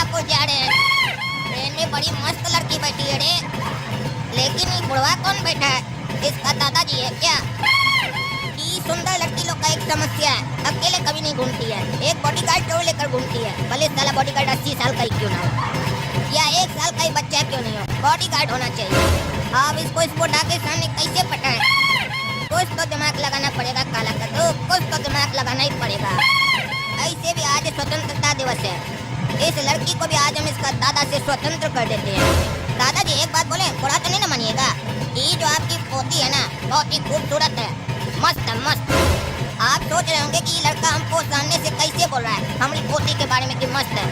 को जा रहे हैं। ट्रेन में बड़ी मस्त लड़की बैठी है रे, लेकिन ये बुढ़वा कौन बैठा है? इसका दादाजी है क्या? ये सुंदर लड़की लोग का एक समस्या है, अकेले कभी नहीं घूमती है, एक बॉडीगार्ड जरूर लेकर घूमती है। भले साला बॉडीगार्ड 80 साल का ही क्यों ना हो या 1 साल का ही बच्चा क्यों नहीं हो, बॉडीगार्ड होना चाहिए। अब इसको इस बुढ़ा के सामने कैसे पटाएं? कुछ तो दिमाग लगाना पड़ेगा काला कद्दू, कुछ तो दिमाग लगाना ही पड़ेगा। ऐसे भी आज स्वतंत्रता दिवस है, इस लड़की को भी आज हम इसका दादा से स्वतंत्र कर देते हैं। दादाजी एक बात बोले, बुरा तो नहीं ना मानिएगा? ये जो आपकी पोती है ना, बहुत ही खूबसूरत है, मस्त है मस्त। आप सोच रहे होंगे कि ये लड़का हमको सामने से कैसे बोल रहा है हमारी पोती के बारे में कि मस्त है।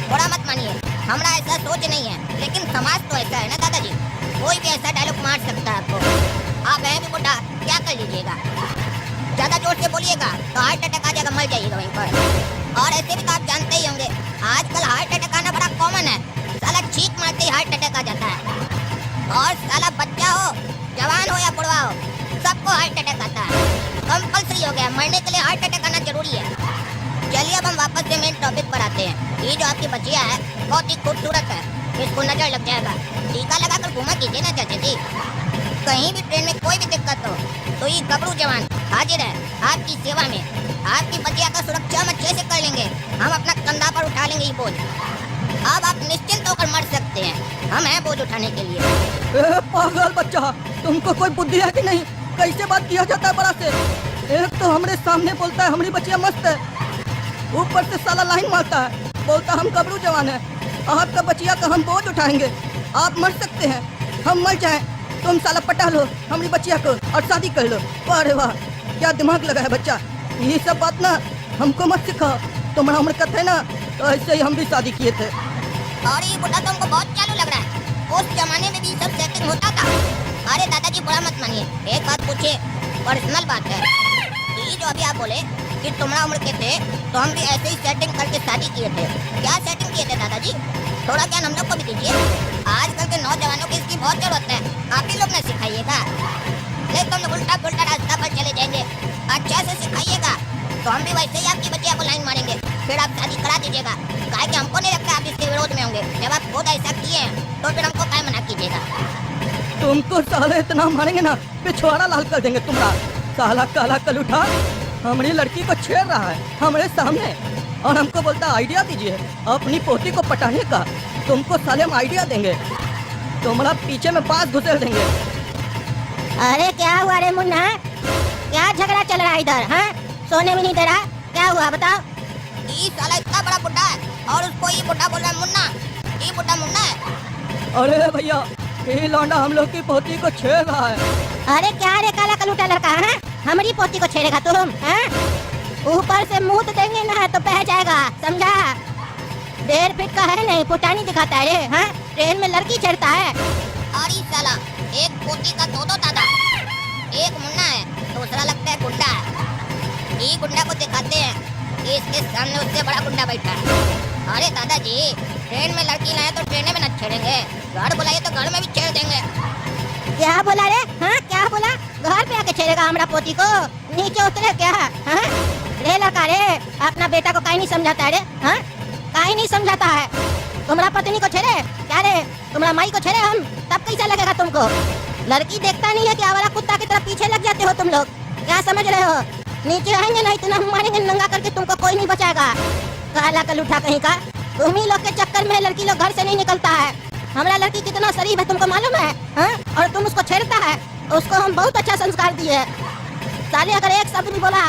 बुरा मत मानिए, हमारा ऐसा सोच नहीं है, लेकिन समाज तो ऐसा है ना दादाजी, कोई भी ऐसा डायलॉग मार सकता है आपको। आप हैं भी बुढ़ा, क्या कर लीजिएगा? ज्यादा जोर से बोलिएगा तो हार्ट अटैक आ जाएगा, मर जाइएगा वहीं पर। और ऐसे भी तो आप जानते ही होंगे, आजकल हार्ट अटैक आना बड़ा कॉमन है। साला छींक मारते ही हार्ट अटैक आ जाता है। और साला बच्चा हो, जवान हो या बुढ़वा हो, सबको हार्ट अटैक आता है। कंपल्सरी हो गया, मरने के लिए हार्ट अटैक आना जरूरी है। चलिए अब हम वापस से मेन टॉपिक पर आते हैं। ये जो आपकी बच्चिया है बहुत ही खूबसूरत है, इसको नजर लग जाएगा। टीका लगाकर घुमा कीजिए ना चाचा जी। कहीं भी ट्रेन में कोई भी दिक्कत हो तो ये गबरू जवान हाजिर है आपकी सेवा में। आपकी बच्चिया का सुरक्षा हम अच्छे से कर लेंगे, हम अपना कंधा पर उठा लेंगे ये बोझ। अब आप निश्चिंत होकर मर सकते हैं, हम हैं बोझ उठाने के लिए। पागल बच्चा, तुमको कोई बुद्धि है कि नहीं? कैसे बात किया जाता है बड़ा से? एक तो हमारे सामने बोलता है हमारी बच्चिया मस्त है, ऊपर से साला लाइन मारता है, बोलता हम गबरू जवान है, आपका बच्चिया का हम बोझ उठाएंगे। आप मर सकते हैं, हम मर जाएं, तुम साला पटा लो हमारी बच्चिया को और शादी कर लो। अरे वाह, क्या दिमाग लगा है बच्चा। ये सब बात ना हमको मत सिखाओ, तुम्हारा उम्र का था ना तो ऐसे ही हम भी शादी किए थे। और ये बुढ़ा तो हमको बहुत चालू लग रहा है, उस जमाने में भी सब सेटिंग होता था। अरे दादाजी बुरा मत मानिए, एक बात पूछे, पर्सनल बात है। ये जो अभी आप बोले कि तुम्हारा उम्र के थे तो हम भी ऐसे ही सेटिंग करके शादी किए थे। क्या सेटिंग किए थे दादाजी? थोड़ा ज्ञान हम लोग को भी दीजिए, आजकल के नौजवानों की इसकी बहुत जरूरत है, आप ही लोग ना सिखाइएगा। नहीं तो हम लोग उल्टा पुल्टा रास्ता पर चले जाएंगे। अच्छा से सिखाइएगा तो हम भी वैसे ही आपकी बच्चिया को लाइन मारेंगे, फिर आप शादी करा दीजिएगा। काहे कि हमको नहीं लगता आप इसके विरोध में होंगे। जब आप खुद ऐसा किए हैं तो फिर हमको क्या मना कीजिएगा? तुमको साले इतना मारेंगे ना पिछवाड़ा लाल कर देंगे तुम्हारा। साला काला कलूठा हमारी लड़की को छेड़ रहा है हमारे सामने और हमको बोलता आइडिया दीजिए अपनी पोती को पटाने का। तुमको साले हम आइडिया देंगे, तुम्हारा पीछे में बात घुसेड़ देंगे। अरे क्या हुआ रे मुन्ना, क्या झगड़ा चल रहा है इधर? हाँ, सोने भी नहीं दे रहा, क्या हुआ बताओ? ये साला इतना बड़ा बुढ़ा है और उसको ये बुढ़ा बोल रहा है मुन्ना। ये बुढ़ा मुन्ना है? अरे भैया, ये लौंडा हम लोग की पोती को छेड़ रहा है। अरे क्या रे काला कलूटा लड़का, है हमारी पोती को छेड़ेगा तुम? ऊपर से मुंह देंगे ना तो बह जाएगा, समझा? 1.5 फीट का है नहीं, पुटानी दिखाता है रे। हाँ, ट्रेन में लड़की छेड़ता है। और ये साला एक पोती का दो दादा, एक मुन्ना है, दूसरा लगता है गुंडा है। ये गुंडा को दिखाते हैं कि इसके सामने उससे बड़ा गुंडा बैठा है। अरे दादाजी, ट्रेन में लड़की लाए तो ट्रेन में न छेड़ेंगे, घर बुलाइए तो घर में भी छेड़ देंगे। क्या बोला रे? हाँ, क्या बोला? घर पे आके छेड़ेगा हमारा पोती को? नीचे उतरे क्या? हाँ, रे लड़का रे, अपना बेटा को काहे नहीं समझाता है रे? हाँ, काहे नहीं समझाता है? तुम्हारा पत्नी को छेड़े क्या रे? तुम्हारा माई को छेड़े हम, तब कैसा लगेगा तुमको? लड़की देखता नहीं है कि आवारा कुत्ता की तरह पीछे लग जाते हो तुम लोग? क्या समझ रहे हो? नीचे आएंगे ना इतना हम मारेंगे नंगा करके, तुमको कोई नहीं बचाएगा। काला कलूठा कहीं का, तुम ही लोग के चक्कर में लड़की लोग घर से नहीं निकलता है। हमारा लड़की कितना शरीफ है तुमको मालूम है? हाँ, और तुम उसको छेड़ता है, उसको हम बहुत अच्छा संस्कार दिए। साले अगर एक शब्द भी बोला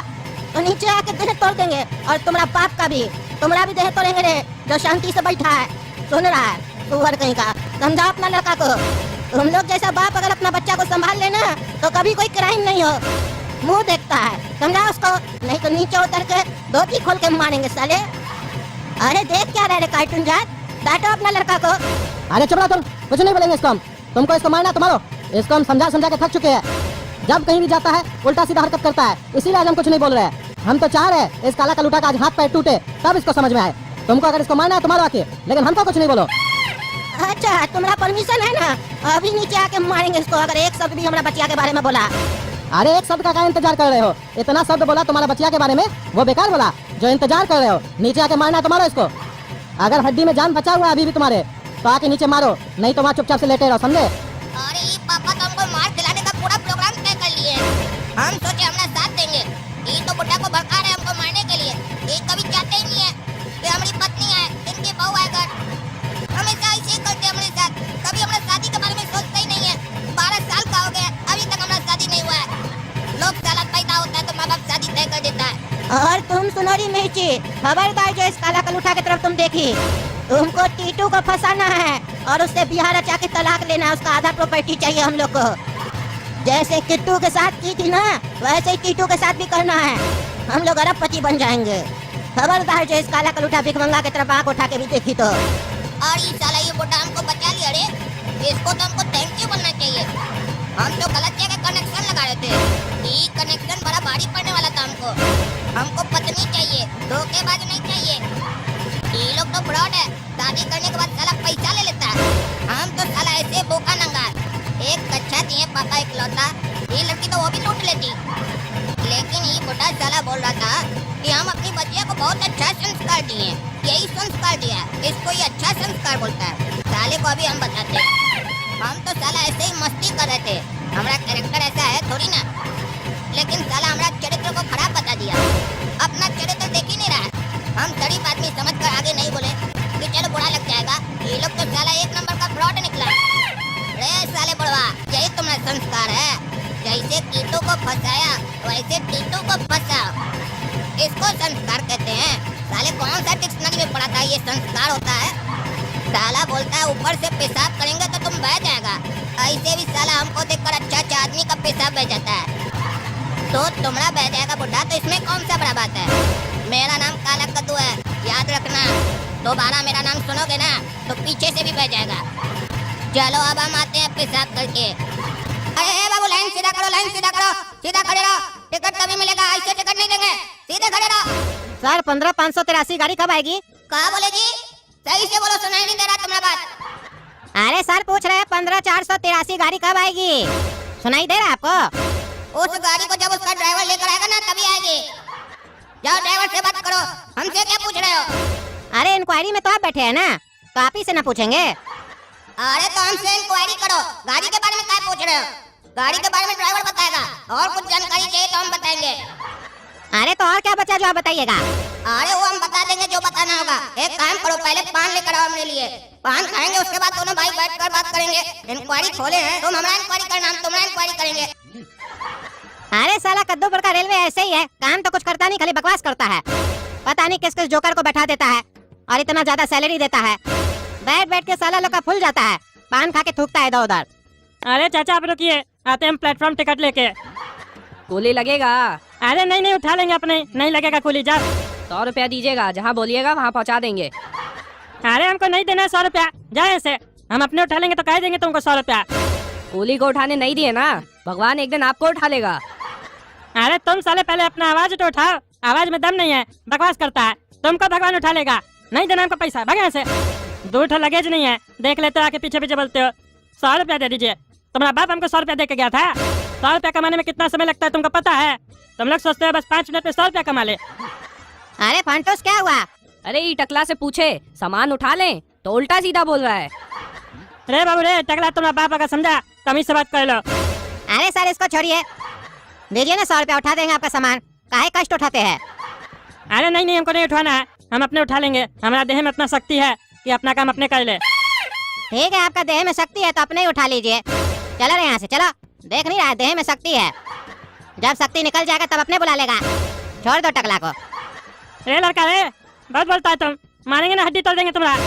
तो नीचे आके देह तोड़ देंगे, और तुम्हारा बाप का भी, तुम्हारा भी देह तोड़ेंगे रे, जो शांति से बैठा है सुन रहा है। सुअर कहीं का, समझाओ अपना लड़का को। तुम लोग जैसा बाप अगर अपना बच्चा को संभाल लेना तो कभी कोई क्राइम नहीं हो। मुंह देखता है, समझा उसको, नहीं तो नीचे उतर के धोती खोल के मारेंगे साले। अरे देख क्या रहे कार्टून जात, डांटो अपना लड़का को। अरे चुप रहो तुम, कुछ नहीं बोलेंगे इसको हम। तुमको इसको मारना तो मारो, इसको हम समझा समझा के थक चुके हैं। जब कहीं भी जाता है उल्टा सीधा हरकत करता है, इसीलिए आज हम कुछ नहीं बोल रहे हैं। हम तो चाह रहे हैं इस काला कलूटा का आज हाथ पैर टूटे, तब इसको समझ में आए। तुमको अगर इसको मारना है तो मारो आके, लेकिन हमको कुछ नहीं बोलो। अच्छा, तुम्हारा परमिशन है ना? अभी नीचे आके मारेंगे इसको अगर एक शब्द भी हमारा बच्चिया के बारे में बोला। अरे एक शब्द का क्या इंतजार कर रहे हो? इतना शब्द बोला तुम्हारा बच्चिया के बारे में, वो बेकार बोला जो इंतजार कर रहे हो। नीचे आके मारना है तो मारो इसको। अगर हड्डी में जान बचा हुआ है अभी भी तुम्हारे तो आके नीचे मारो, नहीं तो वहाँ चुपचाप से लेटे रहो, समझे? अरे ये पापा तो हमको मार खिलाने का पूरा प्रोग्राम तय कर लिए। हम सोचे हमारा साथ देंगे, ये तो बुढ़ा को भड़का रहे हमको मारने के लिए। ये कभी चाहते ही नहीं है कि हमारी पत्नी है, इनकी बहू है घर, हमेशा ऐसे ही करते हमारे साथ। कभी हमारा शादी के बारे में सोचते ही नहीं है। 12 साल का हो गया, अभी तक हमारा शादी नहीं हुआ है। लोग साला पैदा होता है तो माँ बाप शादी तय कर देता है। और तुम सुनोरी मिर्ची, खबरदार जो इस काला कलूठा की तरफ तुम देखी, तुमको टीटू को फंसाना है और उससे बिहार रचा के तलाक लेना है। उसका आधा प्रॉपर्टी चाहिए हम लोग को। जैसे किट्टू के साथ की थी ना, वैसे ही टीटू के साथ भी करना है। हम लोग अरबपति बन जाएंगे। खबरदार जो इस काला कलूठा भिखमंगा की तरफ आंख उठा के भी देखी तो। और ये साला ये बुढ़ा हमको बचा लिया रे, इसको तो हमको थैंक यू बोलना चाहिए। हम तो गलत जगह कनेक्शन लगा रहे थे, ये कनेक्शन बड़ा भारी पड़ने वाला था हमको। हमको पत्नी चाहिए, धोखेबाज नहीं चाहिए। ये लोग तो फ्रॉड है, शादी करने के बाद साला पैसा ले लेता है। हम तो साला ऐसे बोका नंगा, एक कच्चा दिए पापा इकलौता, ये लड़की तो वो भी लूट लेती। लेकिन ये बुढ़ा साला बोल रहा था कि हम अपनी बच्चिया को बहुत अच्छा संस्कार दिए, यही संस्कार दिया, इसको ये अच्छा संस्कार बोलता है। साले को अभी हम बताते हैं। हम तो साला ऐसे ही मस्ती कर रहे थे, हमारा कैरेक्टर ऐसा है थोड़ी ना। लेकिन साला हमारा चरित्र को खराब बता दिया, अपना चरित्र देख ही नहीं रहा है। हम शरीफ आदमी समझ कर आगे नहीं बोले कि चलो बुरा लग जाएगा। ये लोग तो साला एक नंबर का फ्रॉड निकला। अरे साले बुढ़वा, यही तुम्हारा संस्कार है। जैसे कीटों को फंसाया वैसे टीटू को फंसाओ, इसको संस्कार कहते हैं। साले कौन सा डिक्शनरी में पढ़ा था ये संस्कार होता है? साला बोलता है ऊपर से पेशाब करेंगे तो तुम बह जाएगा। ऐसे भी साला हमको देखकर अच्छा अच्छा आदमी का पेशाब बह जाता है, तो तुम्हारा बह जाएगा बुढ़ा, तो इसमें कौन सा बड़ा बात है? मेरा नाम काला कद्दू है, याद रखना। दोबारा मेरा नाम सुनोगे ना तो पीछे से भी बह जाएगा। चलो अब हम आते हैं पेशाब करके। अरे बाबू लाइन सीधा करो, लाइन सीधा करो, सीधा खड़े रहो, टिकट तभी मिलेगा, ऐसे टिकट नहीं देंगे, सीधे खड़े रहो। सर 15,583 गाड़ी कब आएगी? कहा बोले जी? सही से बोलो, सुनाई नहीं दे रहा तुम्हारा बात। अरे सर पूछ रहे हैं 15,483 गाड़ी कब आएगी? सुनाई दे रहा है आपको? उस गाड़ी को जब उसका ड्राइवर लेकर आएगा ना तभी आएगी। जाओ ड्राइवर से बात करो, हमसे क्या पूछ रहे हो? अरे इंक्वायरी में तो आप बैठे हैं ना, तो आप ही से ना पूछेंगे? अरे तो हमसे इंक्वायरी करो, गाड़ी के बारे में क्या पूछ रहे हो? गाड़ी के बारे में ड्राइवर बताएगा, और कुछ जानकारी चाहिए तो हम बताएंगे। अरे तो और क्या बचा जो आप बताइएगा? अरे वो हम बता देंगे जो बताना होगा। एक काम करो, पहले पान लेकर आओ मेरे लिए, पान खाएंगे, उसके बाद दोनों भाई बैठकर बात करेंगे। इंक्वायरी खोले हैं, तुम हमारा इंक्वायरी करना, हम तुम्हारा इंक्वायरी करेंगे। अरे साला कद्दूपुर का रेलवे ऐसे ही है, काम तो कुछ करता नहीं, खाली बकवास करता है। पता नहीं किस किस जोकर को बैठा देता है और इतना ज्यादा सैलरी देता है। बैठ बैठ के साला लोग का फूल जाता है, पान खा के थूकता है इधर उधर। अरे चाचा आप रुकिए, आते हम प्लेटफॉर्म टिकट लेके। कूली लगेगा? अरे नहीं नहीं, उठा लेंगे अपने, नहीं लगेगा कूली। जा 100 रुपया दीजिएगा, जहाँ बोलिएगा वहाँ पहुँचा देंगे। अरे हमको नहीं देना 100 रुपया, जाए ऐसे, हम अपने उठा लेंगे तो कह देंगे तुमको 100 रुपया। कूली को उठाने नहीं दिए ना, भगवान एक दिन आपको उठा लेगा। अरे तुम साले पहले अपना आवाज तो उठाओ, आवाज में दम नहीं है, बकवास करता है। तुमको भगवान उठा लेगा, नहीं देना हमको पैसा, भगे से। 2 लगेज नहीं है, देख लेते हो, आके पीछे पीछे बोलते हो। 100 रुपया दे दीजिए। तुम्हारा बाप हमको 100 रुपया दे के गया था। 100 रुपया कमाने में कितना समय लगता है तुमको पता है? तुम लोग सोचते हो बस 5 मिनट में 100 रुपया कमा ले। अरे फंटोस क्या हुआ? अरे ये टकला से पूछे सामान उठा लें तो उल्टा सीधा बोल रहा है। रे बाबू रे, टकला तुम्हारा बाप अगर समझा तमीज से बात कर लो। अरे सर इसको छोड़िए, दीजिए ना 100 रुपया, उठा देंगे आपका सामान, काहे कष्ट उठाते हैं? अरे नहीं नहीं, हमको नहीं उठवाना है, हम अपने उठा लेंगे। हमारा देह में इतना शक्ति है कि अपना काम अपने कर ले। ठीक है, आपका देह में शक्ति है तो अपने ही उठा लीजिए। चलो रे यहाँ से, चलो। देख नहीं रहा है देह में शक्ति है, जब शक्ति निकल जाएगा तब अपने बुला लेगा। छोड़ दो टकला को। रे लड़का रे, बहुत बोलता है तुम, मारेंगे ना हड्डी तोड़ देंगे तुम्हारा।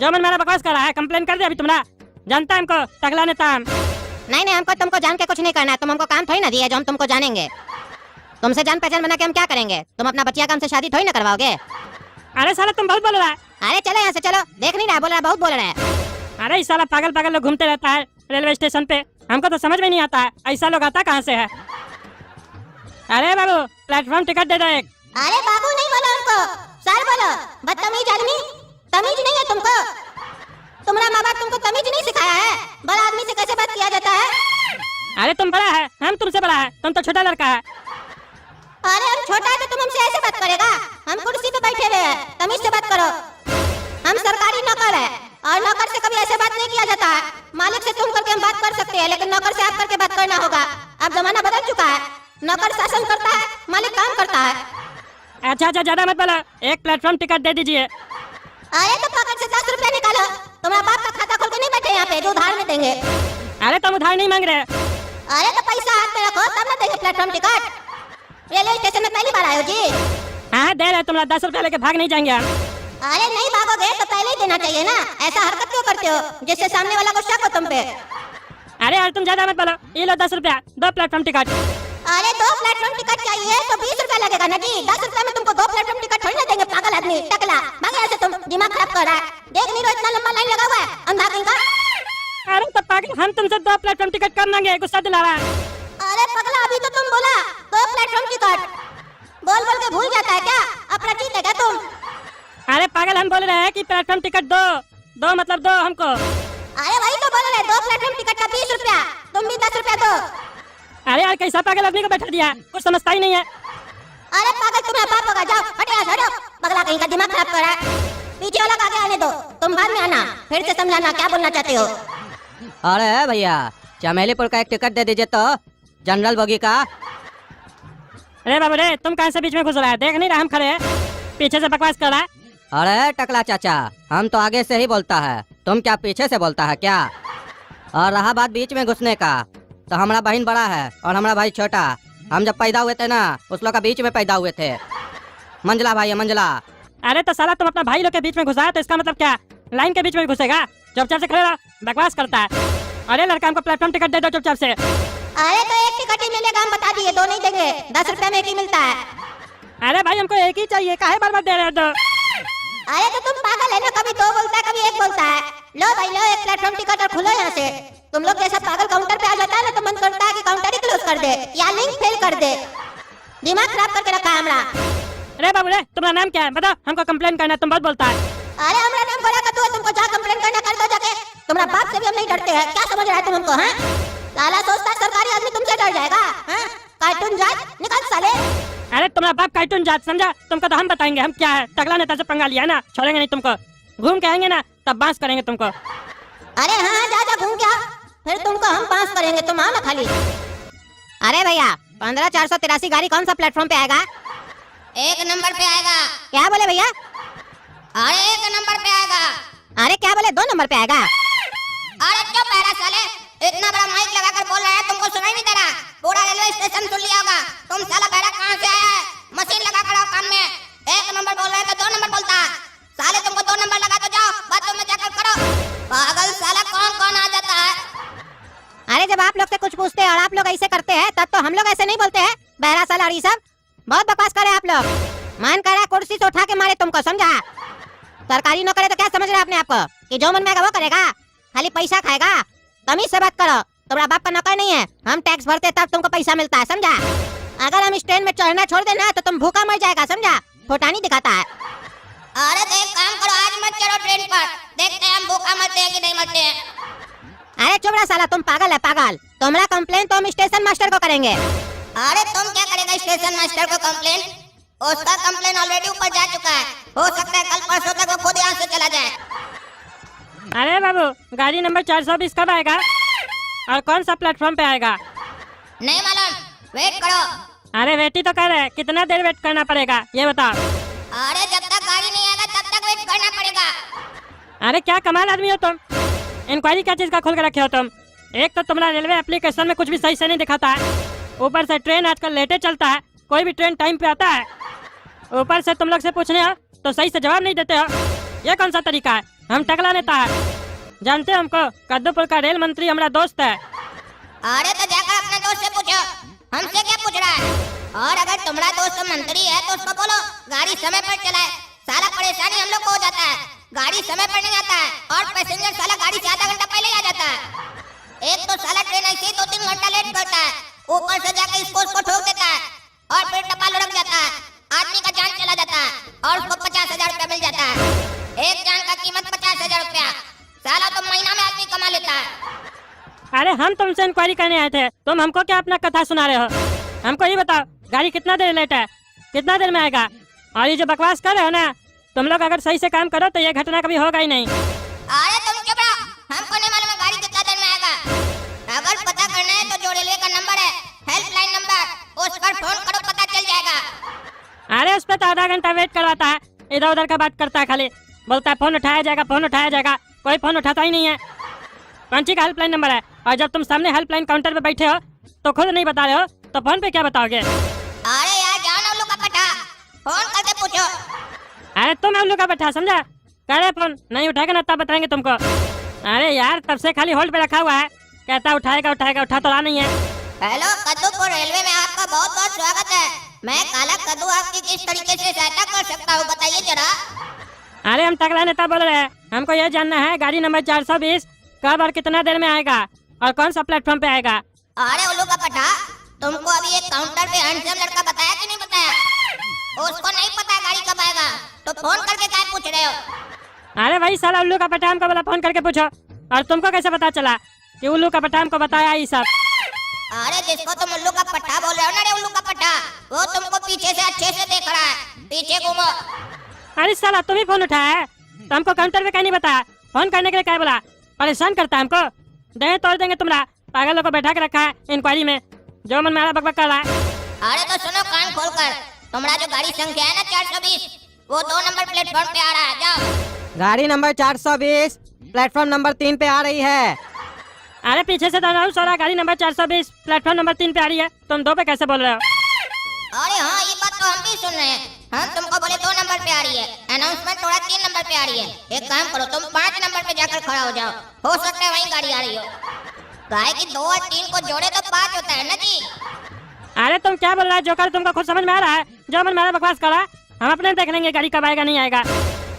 जो मन मेरा बकवास कर रहा है, कंप्लेन कर दे अभी तुम्हारा। जानता है हमको टकला नेता हम। नहीं नहीं, हमको तुमको जान के कुछ नहीं करना है। तुम हमको काम थोड़ी ना दिए जो हम तुमको जानेंगे। तुमसे जान पहचान बना के हम क्या करेंगे? तुम अपना बच्चिया का हमसे शादी थोड़ी ना करवाओगे। अरे साला तुम बहुत बोल रहा है। अरे चलो यहाँ से, चलो। देख नहीं रहा, बोल रहा है, बहुत बोल रहा है। अरे इस साला पागल पागल लोग घूमते रहता है रेलवे स्टेशन पे, हमको तो समझ में नहीं आता है ऐसा लोग आता कहाँ से है। अरे बाबू प्लेटफॉर्म टिकट दे दो एक। अरे बाबू नहीं बोलो उनको, सर बोलो। बदतमीज आदमी, तमीज नहीं है तुमको? तुम्हारा माँ बाप तुमको तमीज नहीं सिखाया है? बड़ा आदमी से कैसे बात किया जाता है? अरे तुम बड़ा है, हम तुमसे बड़ा है, तुम तो छोटा लड़का है। अरे हम छोटा है तो तुम हमसे ऐसे बात करेगा? हम कुर्सी पे बैठे हुए हैं, तमीज से बात करो। हम सरकारी नौकर है और नौकर से कभी ऐसे बात नहीं किया जाता है। मालिक से तुम करके हम बात कर सकते हैं, लेकिन नौकर से आप करके बात करना होगा। अब जमाना बदल चुका है, नौकर शासन करता है, मालिक काम करता है। अच्छा अच्छा, ज्यादा मत बोलो, एक प्लेटफॉर्म टिकट दे दीजिए। अरे तो पॉकेट से 10 रुपया निकालो, तुम्हारा बाप का खाता खोल के नहीं बैठे यहाँ पे जो उधार में देंगे। अरे तुम उधार नहीं मांग रहे। अरे तो पैसा हाथ में रखो तब ना देंगे प्लेटफॉर्म टिकट। रेलवे स्टेशन में पहली बार आए हो जी? हाँ दे रहे, तुम्हारा 10 रुपया लेके भाग नहीं जाएंगे हम। अरे नहीं भागोगे तो पहले ही देना चाहिए ना, ऐसा हरकत क्यों करते हो जिससे सामने वाला को शक हो तुम पे। अरे यार तुम ज्यादा मत बोलो, ये लो 10 रुपया, 2 प्लेटफॉर्म टिकट। अरे 2 प्लेटफॉर्म टिकट चाहिए तो 20 रुपया लगेगा ना जी। 10 रुपया में तुमको 2 प्लेटफॉर्म टिकट थोड़ी ना देंगे, पागल आदमी टकला। भाग यहाँ से, तुम दिमाग खराब कर रहा है। देख नहीं रहो इतना लंबा लाइन लगा हुआ है अंधा कहीं का। अरे तो पागल, हम तुमसे 2 प्लेटफॉर्म टिकट कम मांगे, गुस्सा दिला रहा है। अरे पगला, अभी तो तुम बोला 2 प्लेटफॉर्म टिकट, बोल बोल के भूल जाता है क्या? अपना जीत है क्या तुम? अरे पागल, हम बोल रहे हैं कि प्लेटफॉर्म टिकट दो मतलब दो हमको। अरे वही तो बोल रहे, 2 प्लेटफॉर्म टिकट का 20 रुपया, तुम भी 10 रुपया दो। अरे यार कैसा पागल आदमी को बैठा दिया, कुछ समझता ही नहीं है। अरे पागल, तुम्हारा बाप होगा, जाओ हटो यहाँ से, हटो। पगला कहीं का दिमाग खराब कर रहा है। पीछे वाला को आगे आने दो, तुम बाद में आना, फिर से समझाना क्या बोलना चाहते हो। अरे भैया, चमेलीपुर का एक टिकट दे दीजिए तो, जनरल बोगी का। अरे बाबू रे, तुम कहाँ से बीच में घुस रहा है? देख नहीं रहा हम खड़े हैं, पीछे से बकवास कर रहा है। अरे टकला चाचा, हम तो आगे से ही बोलता है, तुम क्या पीछे से बोलता है क्या? और रहा बात बीच में घुसने का, तो हमारा बहन बड़ा है और हमारा भाई छोटा। हम जब पैदा हुए थे ना, उस लोग का बीच में पैदा हुए थे। मंजला भाई है, मंजला। अरे तो साला तुम अपना भाई लोग के बीच में घुसा है, तो इसका मतलब क्या? लाइन के बीच में घुसेगा? चुपचाप से खड़े रहो, बकवास करता है। अरे लड़का, हमको प्लेटफॉर्म टिकट दे दो चुपचाप से। अरे तो एक टिकट ही मिलेगा, हम बता दिए, 2 नहीं देंगे, 10 रुपया में एक ही मिलता है। अरे भाई हमको एक ही चाहिए, काहे बार-बार दे रहे हो? तो अरे तो तुम पागल है ना, कभी 2 बोलता है कभी 1 बोलता है। लो भाई लो, एक प्लेटफॉर्म टिकट और खुलो यहाँ से। तुम लोग जैसा पागल काउंटर पे आ जाता है ना, तो मन करता है कि काउंटर ही क्लोज कर दे या लिंक फेल कर दे। दिमाग खराब करके रखा है हमारा। अरे बाबू रे, तुम्हारा नाम क्या है बताओ, हमको कंप्लेन करना है, तुम बहुत बोलता है। अरे हमारा नाम बोला कद्दू है, तुमको जा कंप्लेन करना कर दो जाके। तुम्हारा बाप से भी हम नहीं डरते हैं, क्या समझ रहा है तुम हमको? हैं साला सोचता है सरकारी आदमी तुमसे डर जाएगा? हैं कार्टून जात, निकल साले। अरे तुम्हारा बाप कार्टून जात समझा, तुमको तो हम बताएंगे हम क्या है। टकला नेता से पंगा लिया है ना, छोड़ेंगे नहीं तुमको। घूम के आएंगे ना, तब बांस करेंगे तुमको। अरे हाँ जा जा घूम क्या, फिर तुमको हम पास करेंगे, तुम आओ ना खाली। अरे भैया, 15483 गाड़ी कौन सा प्लेटफॉर्म पे आएगा? 1 नंबर पे आएगा। क्या बोले भैया? अरे 1 नंबर पे आएगा। अरे क्या बोले, 2 नंबर पे आएगा? अरे क्यों पैरा साले, इतना बड़ा माइक लगाकर बोल रहा है, तुमको सुनाई नहीं दे रहा? पूरा रेलवे स्टेशन सुन लिया होगा। तुम साला पैरा कहाँ से आया है? मशीन लगा कर आओ काम में। 1 नंबर बोल रहा है तो 2 नंबर बोलता है। साले तुमको 2 नंबर लगा तो जाओ, बाथरूम में जाकर करो। पागल साला, कौन कौन आ जाता है? अरे जब आप लोग से कुछ पूछते हैं और आप लोग ऐसे करते हैं, तब तो हम लोग ऐसे नहीं बोलते हैं। बहरा साला और ये सब बहुत बकवास कर रहे हैं आप लोग। मन कर रहा है कुर्सी से उठा के मारे तुमको, समझा? सरकारी नौकर है तो क्या समझ रहे हैं अपने आप को कि जो मन में आएगा वो करेगा, खाली पैसा खाएगा? तमीज से बात करो, तुम्हारा बाप का नौकर नहीं है, हम टैक्स भरते तब तुमको पैसा मिलता है, समझा? अगर हम इस ट्रेन में चढ़ना छोड़ देना तो तुम भूखा मर जाएगा, समझा? फुटानी दिखाता है। अरे तो एक काम करो, आज मत चढ़ो ट्रेन पर, देखते हैं हम भूखा मरते हैं कि नहीं मरते हैं। अरे चुप रहा साला, तुम पागल है पागल। तुम्हारा कंप्लेन तो हम स्टेशन मास्टर को करेंगे। अरे तुम क्या करेगा स्टेशन मास्टर को कंप्लेन? उसका कंप्लेन ऑलरेडी ऊपर जा चुका है, हो सकता है कल परसों तक वो खुद यहाँ से चला जाए। अरे बाबू, गाड़ी नंबर 420 कब आएगा और कौन सा प्लेटफॉर्म पे आएगा? नहीं मालूम, वेट करो। अरे वेट ही तो कर रहे, कितना देर वेट करना पड़ेगा ये बताओ। अरे जब तक गाड़ी नहीं आएगा तब तक वेट करना पड़ेगा। अरे क्या कमाल आदमी हो तुम, इंक्वायरी क्या चीज का खोल के रखे हो तुम? एक तो तुम्हारा रेलवे एप्लीकेशन में कुछ भी सही से नहीं दिखाता है, ऊपर से ट्रेन आजकल लेटे चलता है, कोई भी ट्रेन टाइम पे आता है, ऊपर से तुम लोग से पूछने हो तो सही से जवाब नहीं देते हो। ये कौन सा तरीका है? हम टकला नेता है, जानते हो हमको, कद्दूपुर का रेल मंत्री हमारा दोस्त है। अरे तो जाकर अपने दोस्त से पूछो, हमसे क्या पूछ रहा है? और अगर तुम्हारा दोस्त मंत्री है तो उसको बोलो गाड़ी समय पर चलाए। साला परेशानी हम लोग को हो जाता है, गाड़ी समय पर नहीं आता है और पैसेंजर साला गाड़ी से आधा घंटा पहले ही आ जाता है। एक तो साला ट्रेन ऐसे ही 2-3 घंटा लेट करता है, ऊपर से जाकर इसको ठोक देता है और फिर टपा लुढ़क जाता है, आदमी का जान चला जाता है और उसको 50,000 रुपया मिल जाता है। एक जान का कीमत 50,000 रुपया, साला तो महीना में आदमी कमा लेता है। अरे हम तुमसे इंक्वायरी करने आए थे, तुम हमको क्या अपना कथा सुना रहे हो? हमको ये बताओ, गाड़ी कितना देर लेट है, कितना देर में आएगा? और ये जो बकवास कर रहे हो ना, तुम लोग अगर सही से काम करो तो ये घटना कभी होगा ही नहीं। अरे तुम चुप रहो, हमको नहीं मालूम है गाड़ी कितना देर में आएगा। अगर पता करना है तो जो रेलवे का नंबर है, हेल्पलाइन नंबर, उस पर फोन करो, पता चल जाएगा। अरे उस पर तो आधा घंटा वेट करवाता है, इधर उधर का बात करता है, खाली बोलता है फोन उठाया जाएगा, फोन उठाया जाएगा, कोई फोन उठाता ही नहीं है। कौन सी का हेल्पलाइन नंबर है? और जब तुम सामने हेल्पलाइन काउंटर पे बैठे हो तो खुद नहीं बता रहे हो तो फोन पे क्या बताओगे? अरे यार जाओ ना उल्लू का पट्टा, फोन करके पूछो। अरे तुम उल्लू का बैठा समझा, करे फोन नहीं उठाएगा ना तब बताएंगे तुमको। अरे यार तब से खाली होल्ड पे रखा हुआ है, कहता उठाएगा उठाएगा, उठा तो रहा नहीं है। हेलो कद्दूपुर रेलवे में आपका बहुत बहुत स्वागत है। मैं काला कद्दू आपकी किस तरीके से सहायता कर सकता हूँ, बताइए जरा। अरे हम तगड़ा नेता बोल रहे हैं, हमको ये जानना है गाड़ी नंबर 420 कब और कितना देर में आएगा और कौन सा प्लेटफॉर्म पे आएगा। अरे उल्लू का पट्टा, तुमको अभी एक काउंटर पे हैंडसम लड़का बताया कि नहीं बताया? उसको नहीं पता गाड़ी कब आएगा तो फोन करके क्या पूछ रहे हो? अरे भाई साला उल्लू का पट्टा हमको बोला फोन करके पूछो, और तुमको कैसे पता चला कि उल्लू का पट्टा हमको बताया ये सब? अरे जिसको तुम उल्लू का पट्टा बोल रहे हो ना रे उल्लू का पट्टा, वो तुमको पीछे से अच्छे से देख रहा है, पीछे घूमो। अरे साला तुम ही फोन उठाया है तो हमको काउंटर पे क्या नहीं बताया? फोन करने के लिए क्या बोला? परेशान करता है हमको, दे तोड़ देंगे तुम्हारा। पागलों को बैठा के रखा है इंक्वायरी में, जो मन में आ रहा बकबक कर रहा है। अरे तो सुनो कान खोल कर, तुम्हारा जो गाड़ी संख्या है ना 420, वो 2 नंबर प्लेटफॉर्म पे आ रहा है, जाओ। गाड़ी नंबर 420 प्लेटफॉर्म नंबर 3 पे आ रही है। अरे पीछे से अनाउंस हो रहा है गाड़ी नंबर 420 प्लेटफॉर्म नंबर 3 पे आ रही है, तुम 2 पे कैसे बोल रहे हो? अरे हाँ ये बात तो हम भी सुन रहे हैं, हम तुमको बोले 2 नंबर पे आ रही है, अनाउंसमेंट थोड़ा 3 नंबर पे आ रही है। एक काम करो तुम 5 नंबर पे जाकर खड़ा हो जाओ, हो सकता है वहीं गाड़ी आ रही हो। गाय की 2 और 3 को जोड़े तो 5 होता है ना जी। अरे तुम क्या बोल रहा है जोकर, तुमको खुद समझ में आ रहा है? जो मन में आ रहा बकवास कर रहा है, हम अपने देख लेंगे गाड़ी कब आएगा नहीं आएगा,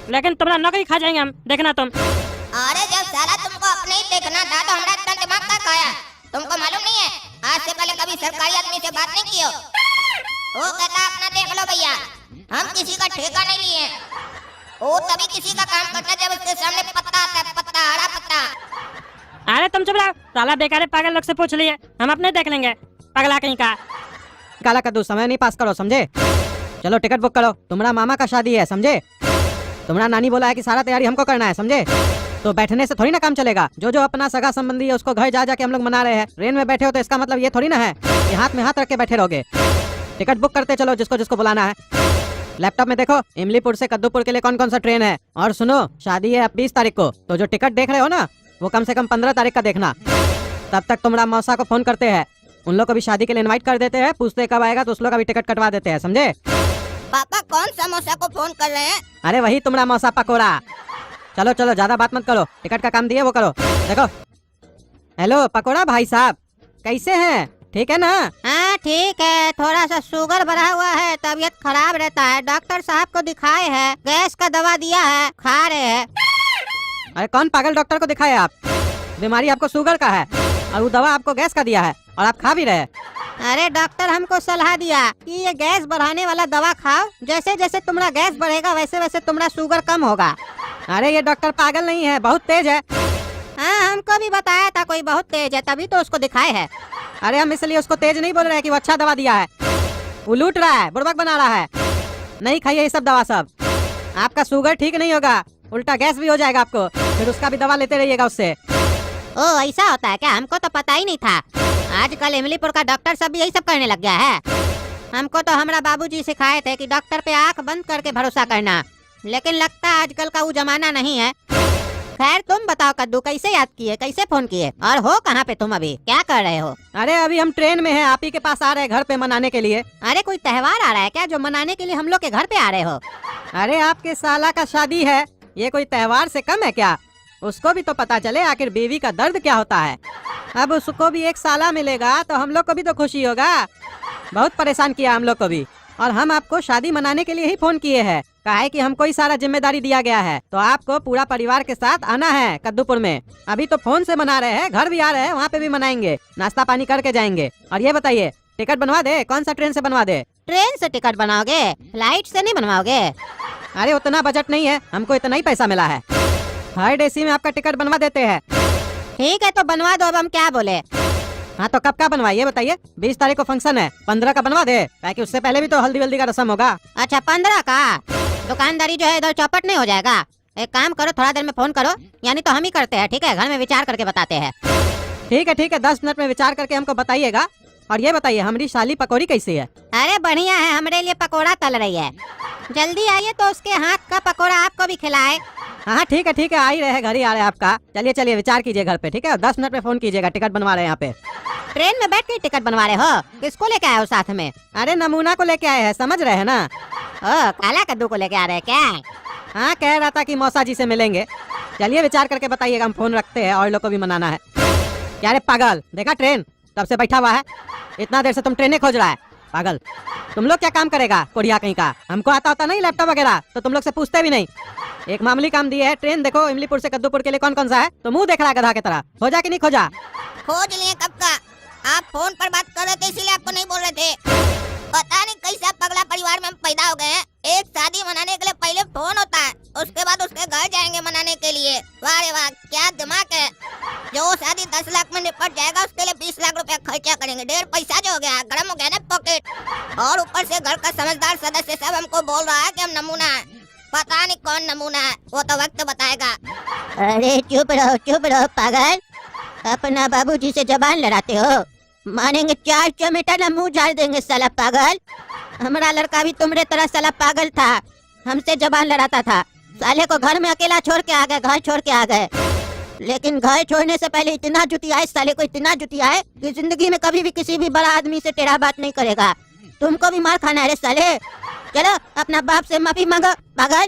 लेकिन तुम्हारा नौकरी खा जाएंगे हम, देखना तुम। अरे जब साला तुमको अपने ही देखना था तो हमारा इतना दिमाग का खाया, तुमको मालूम नहीं है? आज से पहले कभी सरकारी आदमी से बात नहीं की हो। वो कहता अपना देख लो भैया, हम किसी का ठेका नहीं लिए। वो तभी किसी का काम करता जब उसके सामने पत्ता आता है, पत्ता, हरा पत्ता। अरे तुम चुप रहो, साला बेकार पागल लोग से पूछ लिए, हम अपने देख लेंगे, पगला कहीं का। काला कद्दू समय नहीं पास करो समझे। चलो टिकट बुक करो, तुम्हारा मामा का शादी है समझे। तुम्हारा नानी बोला है कि सारा तैयारी हमको करना है समझे। तो बैठने से थोड़ी ना काम चलेगा, जो जो अपना सगा संबंधी है उसको घर जा जाके हम लोग मना रहे हैं। ट्रेन में बैठे हो तो इसका मतलब ये थोड़ी ना है कि हाथ में हाथ रख के बैठे रहोगे। टिकट बुक करते चलो जिसको जिसको बुलाना है। लैपटॉप में देखो इमलीपुर से कद्दूपुर के लिए कौन कौन सा ट्रेन है। और सुनो शादी है अब 20 तारीख को, तो जो टिकट देख रहे हो ना वो कम से कम 15 तारीख का देखना। तब तक तुम्हारा मौसा को फोन करते हैं, उन लोग को भी शादी के लिए इनवाइट कर देते हैं, पूछते कब आएगा तो उस लोग का भी टिकट कटवा देते हैं समझे। पापा कौन सा मौसा को फोन कर रहे हैं? अरे वही तुम्हारा मौसा पकोड़ा। चलो चलो ज्यादा बात मत करो, टिकट का काम दिए वो करो। देखो हेलो पकोड़ा भाई साहब, कैसे हैं? ठीक है ना? हाँ ठीक है, थोड़ा सा शुगर बढ़ा हुआ है, तबीयत खराब रहता है, डॉक्टर साहब को दिखाए है, गैस का दवा दिया है, खा रहे हैं। अरे कौन पागल डॉक्टर को दिखाए आप? बीमारी आपको शुगर का है और वो दवा आपको गैस का दिया है और आप खा भी रहे। अरे डॉक्टर हमको सलाह दिया कि ये गैस बढ़ाने वाला दवा खाओ, जैसे जैसे तुम्हारा गैस बढ़ेगा वैसे वैसे तुम्हारा शुगर कम होगा। अरे ये डॉक्टर पागल नहीं है, बहुत तेज है। हाँ हमको भी बताया था कोई बहुत तेज है, तभी तो उसको दिखाए है। अरे हम इसलिए उसको तेज नहीं बोल रहे हैं कि वो अच्छा दवा दिया है, वो लूट रहा है, बुड़बक बना रहा है। नहीं खाइए ये सब दवा सब, आपका शुगर ठीक नहीं होगा, उल्टा गैस भी हो जाएगा आपको, फिर उसका भी दवा लेते रहिएगा उससे। ओ ऐसा होता है क्या? हमको तो पता ही नहीं था। आजकल इमलीपुर का डॉक्टर सब भी यही सब करने लग गया है। हमको तो हमारा बाबूजी सिखाए थे कि डॉक्टर पे आंख बंद करके भरोसा करना, लेकिन लगता है आजकल का वो जमाना नहीं है। खैर तुम बताओ कद्दू, कैसे याद किए, कैसे फोन किए, और हो कहाँ पे तुम? अभी क्या कर रहे हो? अरे अभी हम ट्रेन में हैं, आप ही के पास आ रहे हैं घर पे मनाने के लिए। अरे कोई त्योहार आ रहा है क्या जो मनाने के लिए हम लोग के घर पे आ रहे हो? अरे आपके साला का शादी है, ये कोई त्योहार से कम है क्या? उसको भी तो पता चले आखिर बीवी का दर्द क्या होता है। अब उसको भी एक साला मिलेगा तो हम लोग को भी तो खुशी होगा। बहुत परेशान किया हम लोग को भी, और हम आपको शादी मनाने के लिए ही फोन किए हैं। कहा है कि हमको ही सारा जिम्मेदारी दिया गया है, तो आपको पूरा परिवार के साथ आना है कद्दूपुर में। अभी तो फोन से मना रहे हैं, घर भी आ रहे हैं, वहाँ पे भी मनाएंगे, नाश्ता पानी करके जाएंगे। और ये बताइए टिकट बनवा दे, कौन सा ट्रेन से बनवा दे? ट्रेन से टिकट बनाओगे, फ्लाइट से नहीं बनवाओगे? अरे उतना बजट नहीं है, हमको इतना ही पैसा मिला है, थर्ड AC में आपका टिकट बनवा देते हैं। ठीक है तो बनवा दो, अब हम क्या बोले। हाँ तो कब का बनवाइए बताइए? 20 तारीख को फंक्शन है, 15 का बनवा दे, ताकि उससे पहले भी तो हल्दी वल्दी का रस्म होगा। अच्छा 15 का? दुकानदारी जो है इधर चौपट नहीं हो जाएगा। एक काम करो, थोड़ा देर में फोन करो, यानी तो हम ही करते हैं, ठीक है? घर में विचार करके बताते हैं। ठीक है 10 मिनट में विचार करके हमको बताइएगा। और ये बताइए हमारी शाली पकौड़ी कैसी है? अरे बढ़िया है, हमारे लिए पकोड़ा तल रही है। जल्दी आइए तो उसके हाथ का पकोड़ा आपको भी खिलाए। हाँ ठीक है आ ही रहे, घर ही आ रहे हैं आपका। चलिए विचार कीजिए घर पे, ठीक है? 10 मिनट में फोन कीजिएगा, टिकट बनवा रहे हैं यहाँ पे। ट्रेन में बैठ के टिकट बनवा रहे हो? किसको लेके आए हो साथ में? अरे नमूना को लेके आए हैं, समझ रहे हैं ना? ओ, काला कद्दू को लेके आ रहे हैं क्या? हाँ कह रहा था कि मौसा जी से मिलेंगे। चलिए विचार करके बताइएगा, हम फोन रखते हैं और लोग को भी मनाना है। क्या रे पागल, देखा ट्रेन तब से बैठा हुआ है, इतना देर से तुम ट्रेनें खोज रहा है पागल। तुम लोग क्या काम करेगा कोढ़िया कहीं का? हमको आता होता नहीं लैपटॉप वगैरह तो तुम लोग से पूछते भी नहीं। एक मामूली काम दिए है, ट्रेन देखो इमलीपुर से कद्दूपुर के लिए कौन कौन सा है, तो मुंह देख रहा है गधा की तरह। हो जा कि नहीं खोजा? खोज लिए कब का। आप फोन पर बात कर रहे थे इसीलिए आपको नहीं बोल रहे थे। पता नहीं कैसा पगला परिवार में हम पैदा हो गए हैं। एक शादी मनाने के लिए पहले फोन होता है, उसके बाद उसके घर जाएंगे मनाने के लिए। वाह रे वाह, क्या दिमाग है। जो शादी 10 लाख में निपट जाएगा उसके लिए 20 लाख रुपया खर्चा करेंगे। ढेर पैसा जो हो गया, गर्म हो गया ना पॉकेट। और ऊपर से घर का समझदार सदस्य सब हमको बोल रहा है कि हम नमूना है। पता नहीं कौन नमूना है, वो तो वक्त बताएगा। अरे चुप रहो पागल, अपना बाबूजी से जबान लड़ाते हो। मानेंगे 4 चमेटा ना मुंह झाड़ देंगे साला पागल। हमारा लड़का भी तुम्हारे तरह साला पागल था, हमसे जबान लड़ाता था। साले को घर में अकेला छोड़ के आ गए, घर छोड़ के आ गए। लेकिन घर छोड़ने से पहले इतना जुटियाए, साले को इतना जुटियाए कि जिंदगी में कभी भी किसी भी बड़ा आदमी से टेढ़ा बात नहीं करेगा। तुमको भी मार खाना है रे साले। चलो अपना बाप से माफी मांगो पागल।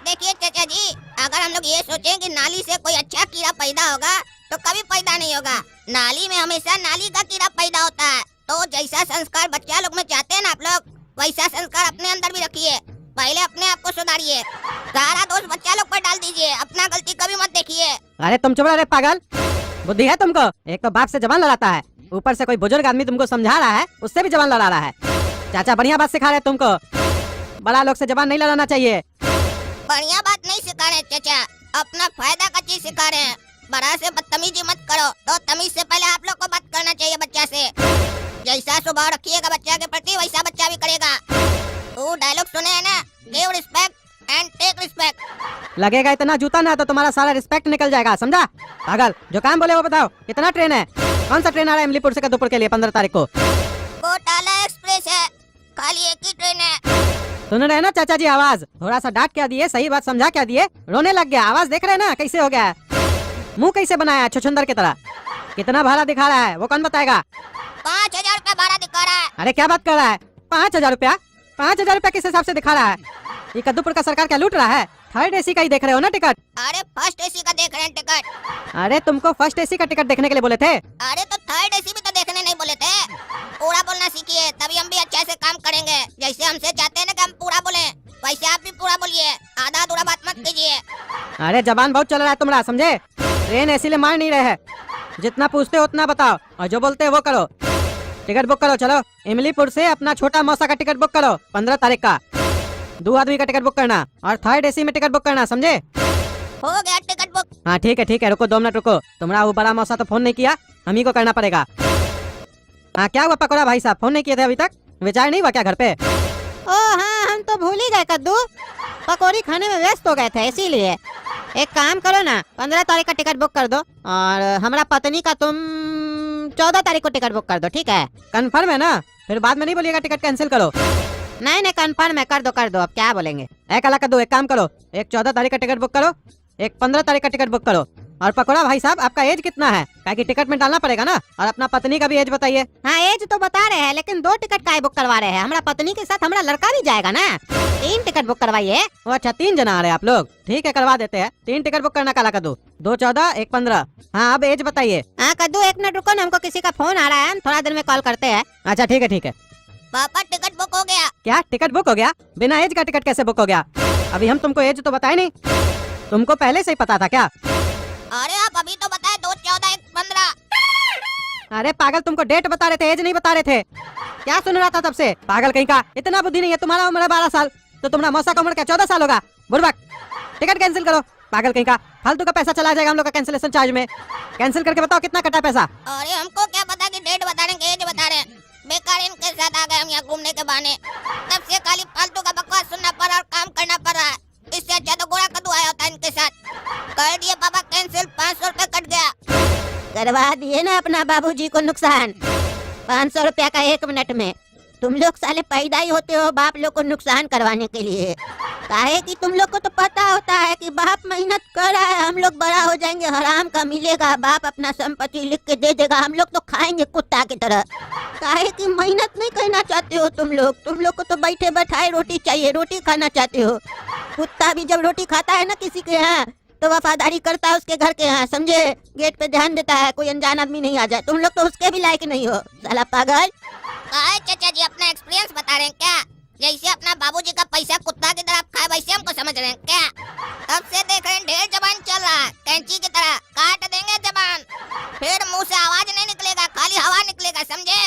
देखिए चाचा जी, अगर हम लोग ये सोचें कि नाली से कोई अच्छा कीड़ा पैदा होगा तो कभी पैदा नहीं होगा। नाली में हमेशा नाली का कीड़ा पैदा होता है। तो जैसा संस्कार बच्चा लोग में चाहते हैं ना आप लोग, वैसा संस्कार अपने अंदर भी रखिए। पहले अपने आप को सुधारिए, सारा दोष बच्चा लोग पर डाल दीजिए, अपना गलती कभी मत देखिए। अरे तुम चुप रहे पागल, बुद्धि है तुमको? एक तो बाप से जबान लड़ाता है, ऊपर से कोई बुजुर्ग आदमी तुमको समझा रहा है, उससे भी जबान लड़ा रहा है। चाचा बढ़िया बात सिखा रहे तुमको, बड़ा लोग से जबान नहीं लड़ाना चाहिए। बढ़िया बात नहीं सिखा रहे चाचा, अपना फायदा का चीज सिखा रहे हैं। बड़ा से बदतमीजी मत करो, तो तमीज से पहले आप लोग को बात करना चाहिए बच्चा से। जैसा स्वभाव रखिएगा बच्चा के प्रति, वैसा बच्चा भी करेगा। तू डायलॉग सुने है ना, give respect and take respect. लगेगा इतना जूता ना तो तुम्हारा सारा रिस्पेक्ट निकल जाएगा, समझा पागल? जो काम बोले वो बताओ, कितना ट्रेन है? कौन सा ट्रेन आ रहा है इमलीपुर से कद्दूपुर के लिए 15 तारीख को? कोटाला एक्सप्रेस है, खाली एक ही ट्रेन है। सुन रहे ना चाचा जी आवाज? थोड़ा सा डांट क्या दिए, सही बात समझा क्या दिए, रोने लग गया। आवाज देख रहे ना कैसे हो गया है, मुंह कैसे बनाया है छुछुंदर की तरह। कितना भाड़ा दिखा रहा है वो कौन बताएगा? 5000 रुपया भाड़ा दिखा रहा है। अरे क्या बात कर रहा है? 5000 रुपया? 5000 रुपया किस हिसाब से दिखा रहा है? ये कद्दूपुर का सरकार क्या लूट रहा है? 3rd AC का ही देख रहे हो ना टिकट? अरे फर्स्ट एसी का देख रहे हैं टिकट। अरे तुमको फर्स्ट AC का टिकट देखने के लिए बोले थे। अरे तो 3rd एसी भी तो देखने नहीं बोले थे। पूरा बोलना सीखिए, तभी हम भी अच्छा से काम करेंगे। जैसे हमसे चाहते हैं ना कि हम पूरा बोले, वैसे आप भी पूरा बोलिए, आधा अधूरा बात मत कीजिए। अरे जबान बहुत चल रहा है तुम्हारा, समझे? ट्रेन इसीलिए मार नहीं रहे हैं, जितना पूछते हो उतना बताओ और जो बोलते हो वो करो। टिकट बुक करो, चलो इमलीपुर से अपना छोटा मौसा का टिकट बुक करो 15 तारीख का। 2 आदमी का टिकट बुक करना और 3rd AC में टिकट बुक करना, समझे? हो गया टिकट बुक। हाँ ठीक है, रुको 2 मिनट रुको। तुम्हारा वो बड़ा मौसा तो फोन नहीं किया, हम ही को करना पड़ेगा। हाँ क्या हुआ पकौड़ा भाई साहब, फोन नहीं किए थे अभी तक? विचार नहीं हुआ क्या घर पे? ओ हाँ, हम तो भूल ही गए कद्दू, पकौड़ी खाने में व्यस्त हो गए थे इसीलिए। एक काम करो ना, 15 तारीख का टिकट बुक कर दो और हमारा पत्नी का तुम 14 तारीख को टिकट बुक कर दो, ठीक है? कंफर्म है ना? फिर बाद में नहीं बोलिएगा टिकट कैंसिल करो। नहीं कंफर्म है, कर दो, अब क्या बोलेंगे। एक अलग कर दो, एक काम करो, एक 14 तारीख का टिकट बुक करो, एक 15 तारीख का टिकट बुक करो। और पकौड़ा भाई साहब आपका एज कितना है? ताकि टिकट में डालना पड़ेगा ना। और अपना पत्नी का भी एज बताइए। हाँ एज तो बता रहे हैं, लेकिन 2 टिकट का बुक करवा रहे हैं। हमारा पत्नी के साथ हमारा लड़का भी जाएगा ना, 3 टिकट बुक करवाइए। वो अच्छा 3 जना आ रहे हैं आप लोग? ठीक है करवा देते हैं, 3 टिकट बुक करना काला कद्दू। 2 14 1 15। हाँ अब एज बताइए। हाँ कद्दू 1 मिनट रुको ना, हमको किसी का फोन आ रहा है, हम थोड़ा देर में कॉल करते हैं। अच्छा ठीक है। पापा टिकट बुक हो गया। क्या टिकट बुक हो गया? बिना एज का टिकट कैसे बुक हो गया? अभी हम तुमको एज तो बताए नहीं, तुमको पहले से ही पता था क्या? अरे आप अभी तो बताए 2 14 1 15। अरे पागल, तुमको डेट बता रहे थे, एज नहीं बता रहे थे। क्या सुन रहा था तब से? पागल कहीं का, इतना बुद्धि नहीं है। तुम्हारा उम्र 12 साल तो तुम्हारा मौसा का उम्र क्या 14 साल होगा? बुड़बक, टिकट कैंसिल करो। पागल कहीं का, फालतू का पैसा चला जाएगा हम लोग का कैंसिलेशन चार्ज में। कैंसिल करके बताओ कितना कटा पैसा। अरे हमको क्या पता कि डेट बता रहे हैं, एज बता रहे हैं। बेकार इनके साथ आ गए हम यहाँ घूमने के बहाने। तब से खाली फालतू का बकवास सुनना पड़ा और काम करना पड़ रहा है। इससे अच्छा तो गोरा कद्दू आया होता इनके साथ। कर दिए पापा कैंसिल, 500 रुपए कट गया। करवा दिए ना अपना बाबूजी को नुकसान 500 रुपया का 1 मिनट में। तुम लोग साले पैदा ही होते हो बाप लोग को नुकसान करवाने के लिए। काहे कि तुम लोग को तो पता होता है कि बाप मेहनत कर रहा है, हम लोग बड़ा हो जाएंगे, हराम का मिलेगा, बाप अपना संपत्ति लिख के दे देगा, हम लोग तो खाएंगे कुत्ता की तरह। काहे कि मेहनत नहीं करना चाहते हो तुम लोग को तो बैठे बैठाए रोटी चाहिए, रोटी खाना चाहते हो। कुत्ता भी जब रोटी खाता है ना किसी के यहाँ तो वफादारी करता है उसके घर के यहाँ, समझे? गेट पे ध्यान देता है, कोई अनजान आदमी नहीं आ जाए। तुम लोग तो उसके भी लायक नहीं हो, साला पागल। काहे चाचा जी अपना एक्सपीरियंस बता रहे हैं क्या? जैसे अपना बाबूजी का पैसा कुत्ता की तरह खाए वैसे हमको समझ रहे हैं क्या? तब से देख रहे हैं ढेर जबान चल रहा है, कैंची की तरह काट देंगे जबान, फिर मुंह से आवाज नहीं निकलेगा, खाली हवा निकलेगा, समझे?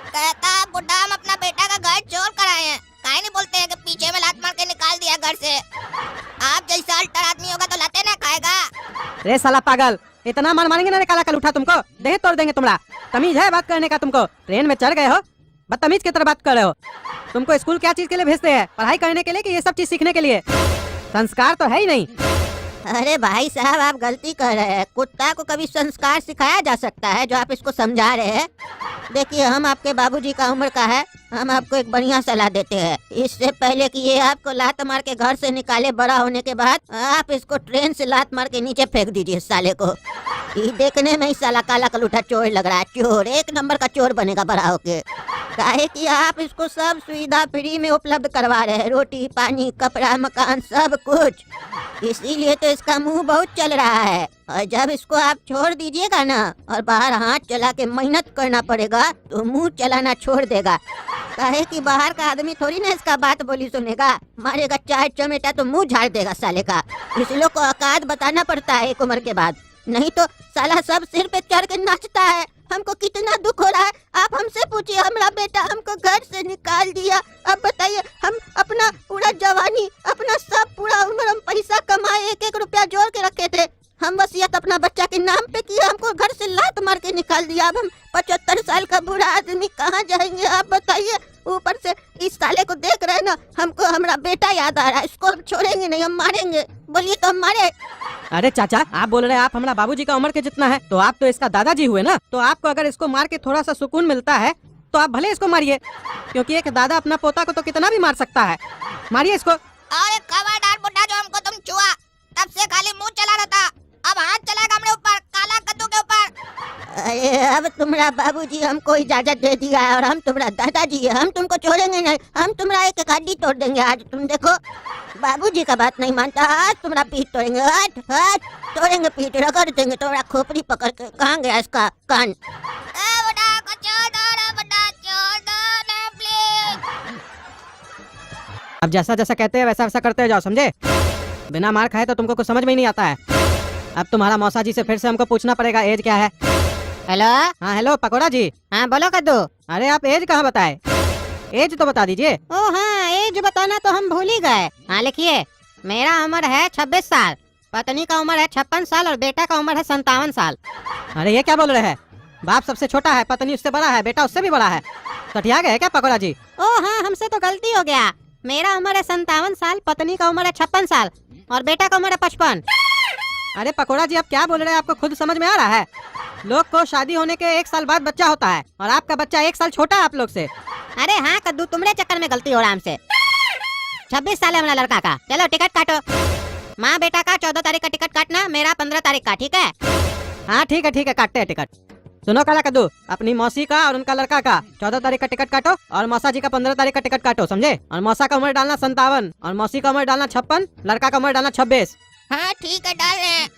कहता बुढ़ा हम अपना बेटा का घर छोड़ कर आए हैं। काहे नहीं बोलते हैं कि पीछे में लात मार के निकाल दिया घर से? आप जैसा अल्टर आदमी होगा तो लाते ना खाएगा। रे साला पागल, इतना मार मारेंगे ना रे काला कल उठा तुमको, देह तोड़ देंगे तुम्हारा। तमीज है बात करने का तुमको? ट्रेन में चढ़ गए हो, बदतमीज की तरह बात कर रहे हो। तुमको स्कूल क्या चीज के लिए भेजते हैं? पढ़ाई करने के लिए कि ये सब चीज सीखने के लिए? संस्कार तो है ही नहीं। अरे भाई साहब आप गलती कर रहे हैं। कुत्ता को कभी संस्कार सिखाया जा सकता है जो आप इसको समझा रहे हैं? देखिए हम आपके बाबूजी का उम्र का है, हम आपको एक बढ़िया सलाह देते हैं। इससे पहले कि ये आपको लात मार के घर से निकाले बड़ा होने के बाद, आप इसको ट्रेन से लात मार के नीचे फेंक दीजिए साले को। ये देखने में ही साला काला कलूठा चोर लग रहा है, चोर, 1 नंबर का चोर बनेगा बड़ा होके। काहे कि आप इसको सब सुविधा फ्री में उपलब्ध करवा रहे हैं, रोटी पानी कपड़ा मकान सब कुछ। इसीलिए तो इसका मुंह बहुत चल रहा है। और जब इसको आप छोड़ दीजिएगा ना और बाहर हाथ चला के मेहनत करना पड़ेगा तो मुंह चलाना छोड़ देगा। काहे कि बाहर का आदमी थोड़ी ना इसका बात बोली सुनेगा, मारेगा 4 चमेटा तो मुंह झाड़ देगा साले का। इस लोग को औकात बताना पड़ता है एक उम्र के बाद, नहीं तो साला सब सिर पे चढ़ के नाचता है। हमको कितना दुख हो रहा है आप हमसे पूछिए। हमारा बेटा हमको घर से निकाल दिया, अब बताइए हम अपना पूरा जवानी अपना सब पूरा उम्र हम पैसा कमाए, 1-1 रुपया जोड़ के रखे थे, हम वसीयत अपना बच्चा के नाम पे किया, हमको घर से लात मार के निकाल दिया। अब हम 75 साल का बूढ़ा आदमी कहाँ जाएंगे आप बताइए? ऊपर से इस साले को देख रहे हैं ना, हमको हमारा बेटा याद आ रहा है, इसको हम छोड़ेंगे नहीं, हम मारेंगे। बोलिए तो हम मारे। अरे चाचा आप बोल रहे हैं आप हमारा बाबूजी का उम्र के जितना है, तो आप तो इसका दादाजी हुए ना। तो आपको अगर इसको मार के थोड़ा सा सुकून मिलता है तो आप भले इसको मारिए, क्योंकि एक दादा अपना पोता को तो कितना भी मार सकता है। मारिए इसको। अरे खबरदार बुड्ढा जो हमको तुम छुआ, तब से खाली मुंह चला रहा था, अब हाथ चलाएगा हमरे ऊपर, काला कद्दू के ऊपर। अरे अब तुम्हारा बाबूजी हमको इजाजत दे दिया है और हम तुम्हारा दादाजी है, हम तुमको छोड़ेंगे नहीं, हम तुम्हारा एक हड्डी तोड़ देंगे आज। तुम देखो बाबूजी का बात नहीं मानता, आज तुम्हारा पीठ तोड़ेंगे, हाथ हाथ तोड़ेंगे, पीठ रगड़ देंगे, तुम्हारा खोपड़ी पकड़ के। कहाँ गया इसका कान? बुड्ढा को छोड़ दो रे, बुड्ढा छोड़ दो ना प्लीज। अब जैसा जैसा कहते हैं वैसा वैसा करते जाओ, समझे? बिना मार खाए तो तुमको कुछ समझ में ही नहीं आता है। अब तुम्हारा मौसा जी से फिर से हमको पूछना पड़ेगा एज क्या है। हेलो हाँ हेलो पकोड़ा जी। हाँ बोलो कद्दू। अरे आप एज कहाँ बताए? एज तो बता दीजिए। ओ हाँ एज बताना तो हम भूल ही गए। हाँ लिखिए, मेरा उम्र है 26 साल, पत्नी का उम्र है 56 साल और बेटा का उम्र है 57 साल। अरे ये क्या बोल रहे हैं? बाप सबसे छोटा है, पत्नी उससे बड़ा है, बेटा उससे भी बड़ा है। सठिया गए क्या पकोड़ा जी? ओ हाँ हमसे तो गलती हो गया, मेरा उम्र है 57 साल, पत्नी का उम्र है 56 साल और बेटा का उम्र है 55। अरे पकोड़ा जी आप क्या बोल रहे हैं? आपको खुद समझ में आ रहा है? लोग को शादी होने के 1 साल बाद बच्चा होता है और आपका बच्चा 1 साल छोटा है आप लोग से। अरे हाँ कद्दू तुम्हारे चक्कर में गलती हो रहा हमसे। 26 साल है हमारा लड़का का। चलो टिकट काटो, माँ बेटा का 14 तारीख का टिकट काटना, मेरा 15 तारीख का, ठीक है? हाँ ठीक है काटते हैं टिकट। सुनो काला कद्दू, अपनी मौसी का और उनका लड़का का 14 तारीख का टिकट काटो और मौसा जी का 15 तारीख का टिकट काटो, समझे? और मौसा का उम्र डालना 57 और मौसी का उम्र डालना 56, लड़का का उम्र डालना 26। हाँ ठीक है डाल रहे हैं,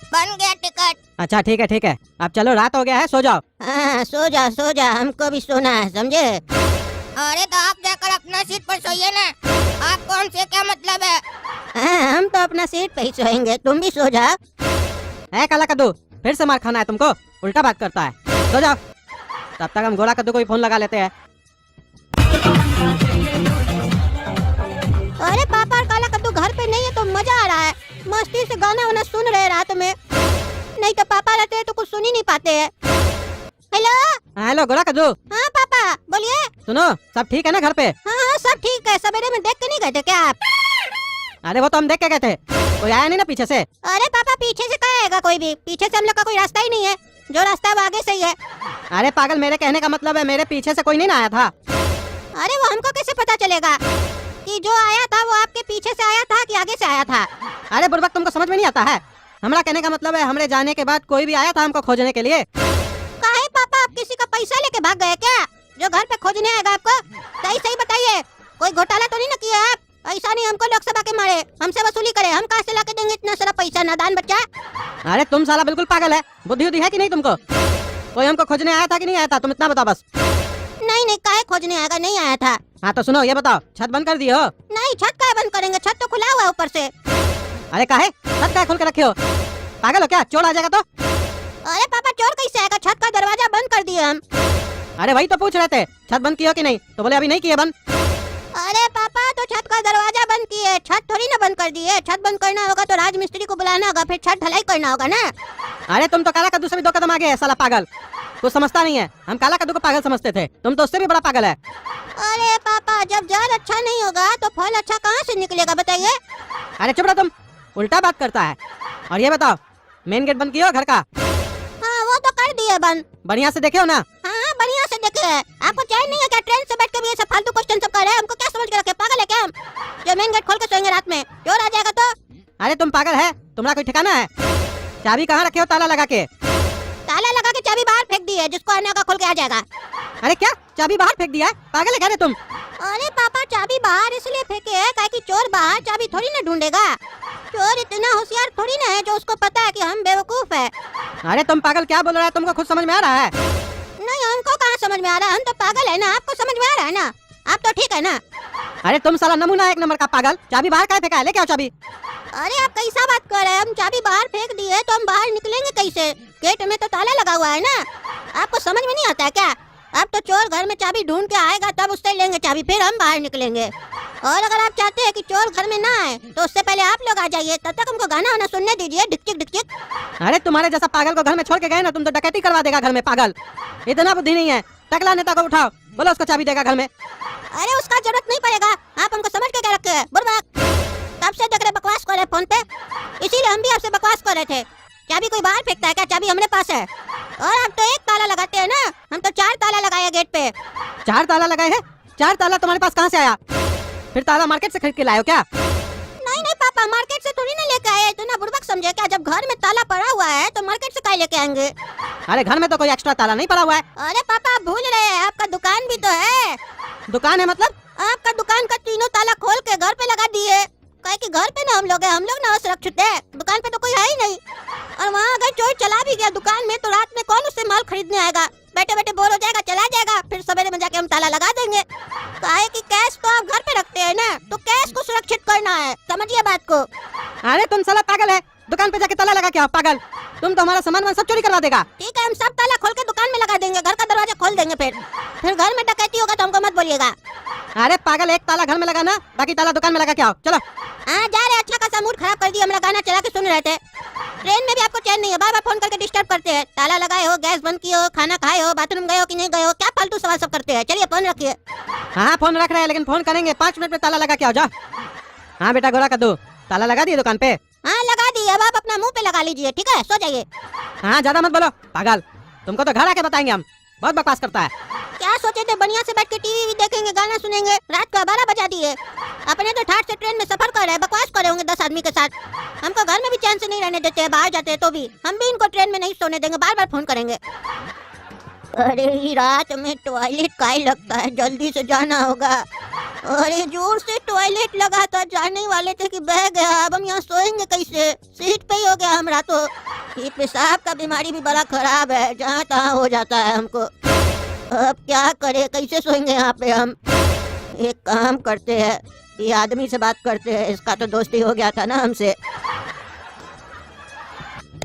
बन गया टिकट। अच्छा ठीक है, अब चलो रात हो गया है, सो जाओ। हाँ सो जा, हमको भी सोना है, समझे? अरे तो आप जाकर अपना सीट पर सोइए ना, आपको हमसे क्या मतलब है? हाँ हम तो अपना सीट पे ही सोएंगे, तुम भी सो जाओ। है काला कद्दू, फिर से मार खाना है तुमको? उल्टा बात करता है, सो जाओ। तब तक हम गोरा कद्दू को भी फोन लगा लेते हैं। अरे पापा और काला कद्दू घर पे नहीं है तो मजा आ रहा है, मस्ती से गाना वाना सुन रहे रात में, नहीं तो पापा रहते हैं तो कुछ सुन ही नहीं पाते हैं। हेलो हाँ हेलो गोरा कद्दू। हाँ पापा क्या? बोलिए। सुनो, सब ठीक है ना घर पे? हाँ हाँ सब ठीक है। सवेरे में देख के नहीं गए थे क्या आप? अरे वो तो हम देख के गए थे, कोई आया नहीं ना पीछे से? अरे पापा पीछे से कहाँ आएगा कोई भी? पीछे से हम लोग का कोई रास्ता ही नहीं है, जो रास्ता है वो आगे से ही है। अरे पागल, मेरे कहने का मतलब है मेरे पीछे से कोई नहीं ना आया था। अरे वो हमको कैसे पता चलेगा कि जो आया था वो आपके पीछे से आया था कि आगे से आया था? अरे बुड़बक, तुमको समझ में नहीं आता है? हमारा कहने का मतलब है हमरे जाने के बाद कोई भी आया था हमको खोजने के लिए। काहे पापा, आप किसी का पैसा लेके भाग गए क्या, जो घर पे खोजने आएगा आपको? सही सही बताइए, कोई घोटाला तो नहीं ना किया आप? ऐसा नहीं हमको लोकसभा के मारे हमसे वसूली करे, हम कहाँ से लाके देंगे इतना सारा पैसा? नादान बच्चा। अरे तुम साला बिल्कुल पागल है, बुद्धि उद्धि है कि नहीं तुमको? कोई हमको खोजने आया था कि नहीं आया था, तुम इतना बताओ बस। नहीं नहीं, काहे खोजने आएगा, नहीं आया था। हाँ तो सुनो, ये बताओ, छत बंद कर दिए हो? नहीं, छत काहे बंद करेंगे, छत तो खुला हुआ है ऊपर से। अरे काहे छत काहे खोल के रखे हो? पागल हो क्या? चोर आ जाएगा तो? अरे पापा चोर कैसे आएगा, छत का दरवाजा बंद कर दिए हम। अरे वही तो पूछ रहे थे, छत बंद किया कि नहीं? तो बोले अभी नहीं किए बंद। अरे पापा तो छत का दरवाजा बंद किए, छत थोड़ी ना बंद कर दिए। छत बंद करना होगा तो राज मिस्त्री को बुलाना होगा, फिर छत ढलाई करना होगा ना। अरे तुम तो काला कद्दू से भी 2 कदम आगे है साला पागल, कुछ समझता नहीं है। हम काला कद्दू को पागल समझते थे, तुम तो उससे भी बड़ा पागल है। अरे पापा, जब जड़ अच्छा नहीं होगा तो फल अच्छा कहाँ से निकलेगा बताइए? अरे चुप रहो तुम, उल्टा बात करता है। और ये बताओ, मेन गेट बंद किया हो घर का? हाँ वो तो कर दिए बंद। बढ़िया से देखे हो ना? हाँ बढ़िया से देखे है। आपको चैन नहीं है क्या? ट्रेन से बैठ के भी ये सब फालतू क्वेश्चन सब कर रहे हैं, हमको क्या समझ के रखे? पागल है क्या हम, जो मेन गेट खोल के सोएंगे रात में? चोर आ जाएगा तो? अरे तुम पागल है, तुम्हारा कोई ठिकाना है? चाबी कहाँ रखे हो ताला लगा के? ताला लगा के चाबी बाहर फेंक दी है, जिसको आने होगा खोल के आ जाएगा। अरे क्या चाबी बाहर फेंक दिया है? पागल है क्या रे तुम? अरे पापा चाबी बाहर इसलिए फेंके है काहे कि चोर बाहर चाबी थोड़ी ना ढूंढेगा। चोर इतना होशियार थोड़ी ना है जो उसको पता है कि हम बेवकूफ है। अरे तुम पागल क्या बोल रहा है? तुमको खुद समझ में आ रहा है? नहीं हमको कहाँ समझ में आ रहा है, हम तो पागल है ना। आपको समझ में आ रहा है ना? आप तो ठीक है ना? अरे तुम साला नमूना 1 नंबर का पागल, चाबी बाहर काहे फेंका है? लेके आओ चाबी। अरे आप कैसा बात कर रहे हैं? हम चाबी बाहर फेंक दिए तो हम बाहर निकलेंगे कैसे? गेट में तो ताला लगा हुआ है ना। आपको समझ में नहीं आता है क्या? अब तो चोर घर में चाबी ढूंढ के आएगा तब उससे लेंगे चाबी, फिर हम बाहर निकलेंगे। और अगर आप चाहते हैं कि चोर घर में ना आए तो उससे पहले आप लोग आ जाइए, तब तक हमको गाना वाना सुनने दीजिए, डिकचिक डिकचिक। अरे तुम्हारे जैसा पागल को घर में छोड़ के गए ना, तुम तो डकैती करवा देगा घर में। पागल, इतना बुद्धि नहीं है। टकला नेता को उठाओ, बोलो उसको चाबी देगा घर में। अरे उसका जरूरत नहीं पड़ेगा, आप हमको समझ के क्या रखे हैं? बुड़बक, तब से देख रहे बकवास कर रहे फोन पे, इसीलिए हम भी आपसे बकवास कर रहे थे। चाबी कोई बाहर फेंकता है क्या? चाबी हमारे पास है। और आप तो 1 ताला लगाते हैं ना, हम तो 4 ताला लगाए गेट पे। 4 ताला लगाए हैं? 4 ताला तुम्हारे पास कहाँ से आया? फिर ताला मार्केट से खरीद के लाए हो क्या? नहीं नहीं पापा, मार्केट से थोड़ी ना लेके आए, तो ना बुड़बक समझे क्या? जब घर में ताला पड़ा हुआ है तो मार्केट से काहे लेके आएंगे? अरे घर में तो कोई एक्स्ट्रा ताला नहीं पड़ा हुआ है। अरे पापा आप भूल रहे हैं, आपका दुकान भी तो है। दुकान है मतलब? आपका दुकान का तीनों ताला खोल के घर पे लगा दिए, काहे कि घर पे ना हम लोग ना सुरक्षित है, दुकान पे तो कोई है ही नहीं। और वहाँ अगर चोर चला भी गया दुकान में तो रात में कौन उससे माल खरीदने आएगा? बैठे बैठे बोर हो जाएगा, चला जाएगा, फिर सवेरे में जाके हम ताला लगा देंगे। काहे कि कैश तो आप घर पे रखते हैं ना, तो कैश को सुरक्षित करना है, समझिए बात को। अरे तुम साला पागल है, दुकान पे जाके ताला लगा के आओ। पागल, तुम तो हमारा सामान सब चोरी करवा देगा। ठीक है, हम सब ताला खोल के दुकान में लगा देंगे, घर का दरवाजा खोल देंगे, फिर घर में डकैती होगा तो हमको मत बोलिएगा। अरे पागल, 1 ताला घर में लगाना, बाकी ताला दुकान में लगा के आओ। चलो। हाँ जा रहे, अच्छा खासा मूड खराब कर दिया, हमारा गाना चला के सुन रहे थे। ट्रेन में भी आपको चैन नहीं है, बार बार फोन करके डिस्टर्ब करते हैं। ताला लगाए हो, गैस बंद किए हो, खाना खाए हो, बाथरूम गए हो कि नहीं गए हो, क्या फालतू सवाल सब करते हैं। चलिए फोन रखिए। हाँ फोन रख रहे हैं, लेकिन फोन करेंगे 5 मिनट में ताला लगा के आओ। जाओ। हाँ बेटा गोरा कद्दू, ताला लगा दिए दुकान पे? हाँ लगा दिए, अब आप अपना मुंह पे लगा लीजिए, ठीक है? सो जाइए। हाँ ज्यादा मत बोलो पागल, तुमको तो घर आके बताएंगे हम। बहुत बकवास करता है। क्या सोचे थे? बढ़िया से बैठ के टीवी भी देखेंगे, गाना सुनेंगे। रात को 12 बजा दिए। अपने तो ठाट से ट्रेन में सफर कर रहे हैं, बकवास कर रहे होंगे 10 आदमी के साथ। हमको घर में भी चैन से नहीं रहने देते हैं, बाहर जाते हैं तो भी। हम भी इनको ट्रेन में नहीं सोने देंगे, बार बार फोन करेंगे। अरे रात में टॉयलेट काहे लगता है, जल्दी से जाना होगा। अरे जोर से टॉयलेट लगा था, जाने वाले थे कि बह गया। अब हम यहाँ सोएंगे कैसे? सीट पे ही हो गया हमारा तो। ये पेशाब का बीमारी भी बड़ा खराब है, जहाँ तहाँ हो जाता है हमको। अब क्या करे, कैसे सोएंगे यहाँ पे हम? एक काम करते हैं, ये आदमी से बात करते हैं, इसका तो दोस्ती हो गया था ना हमसे।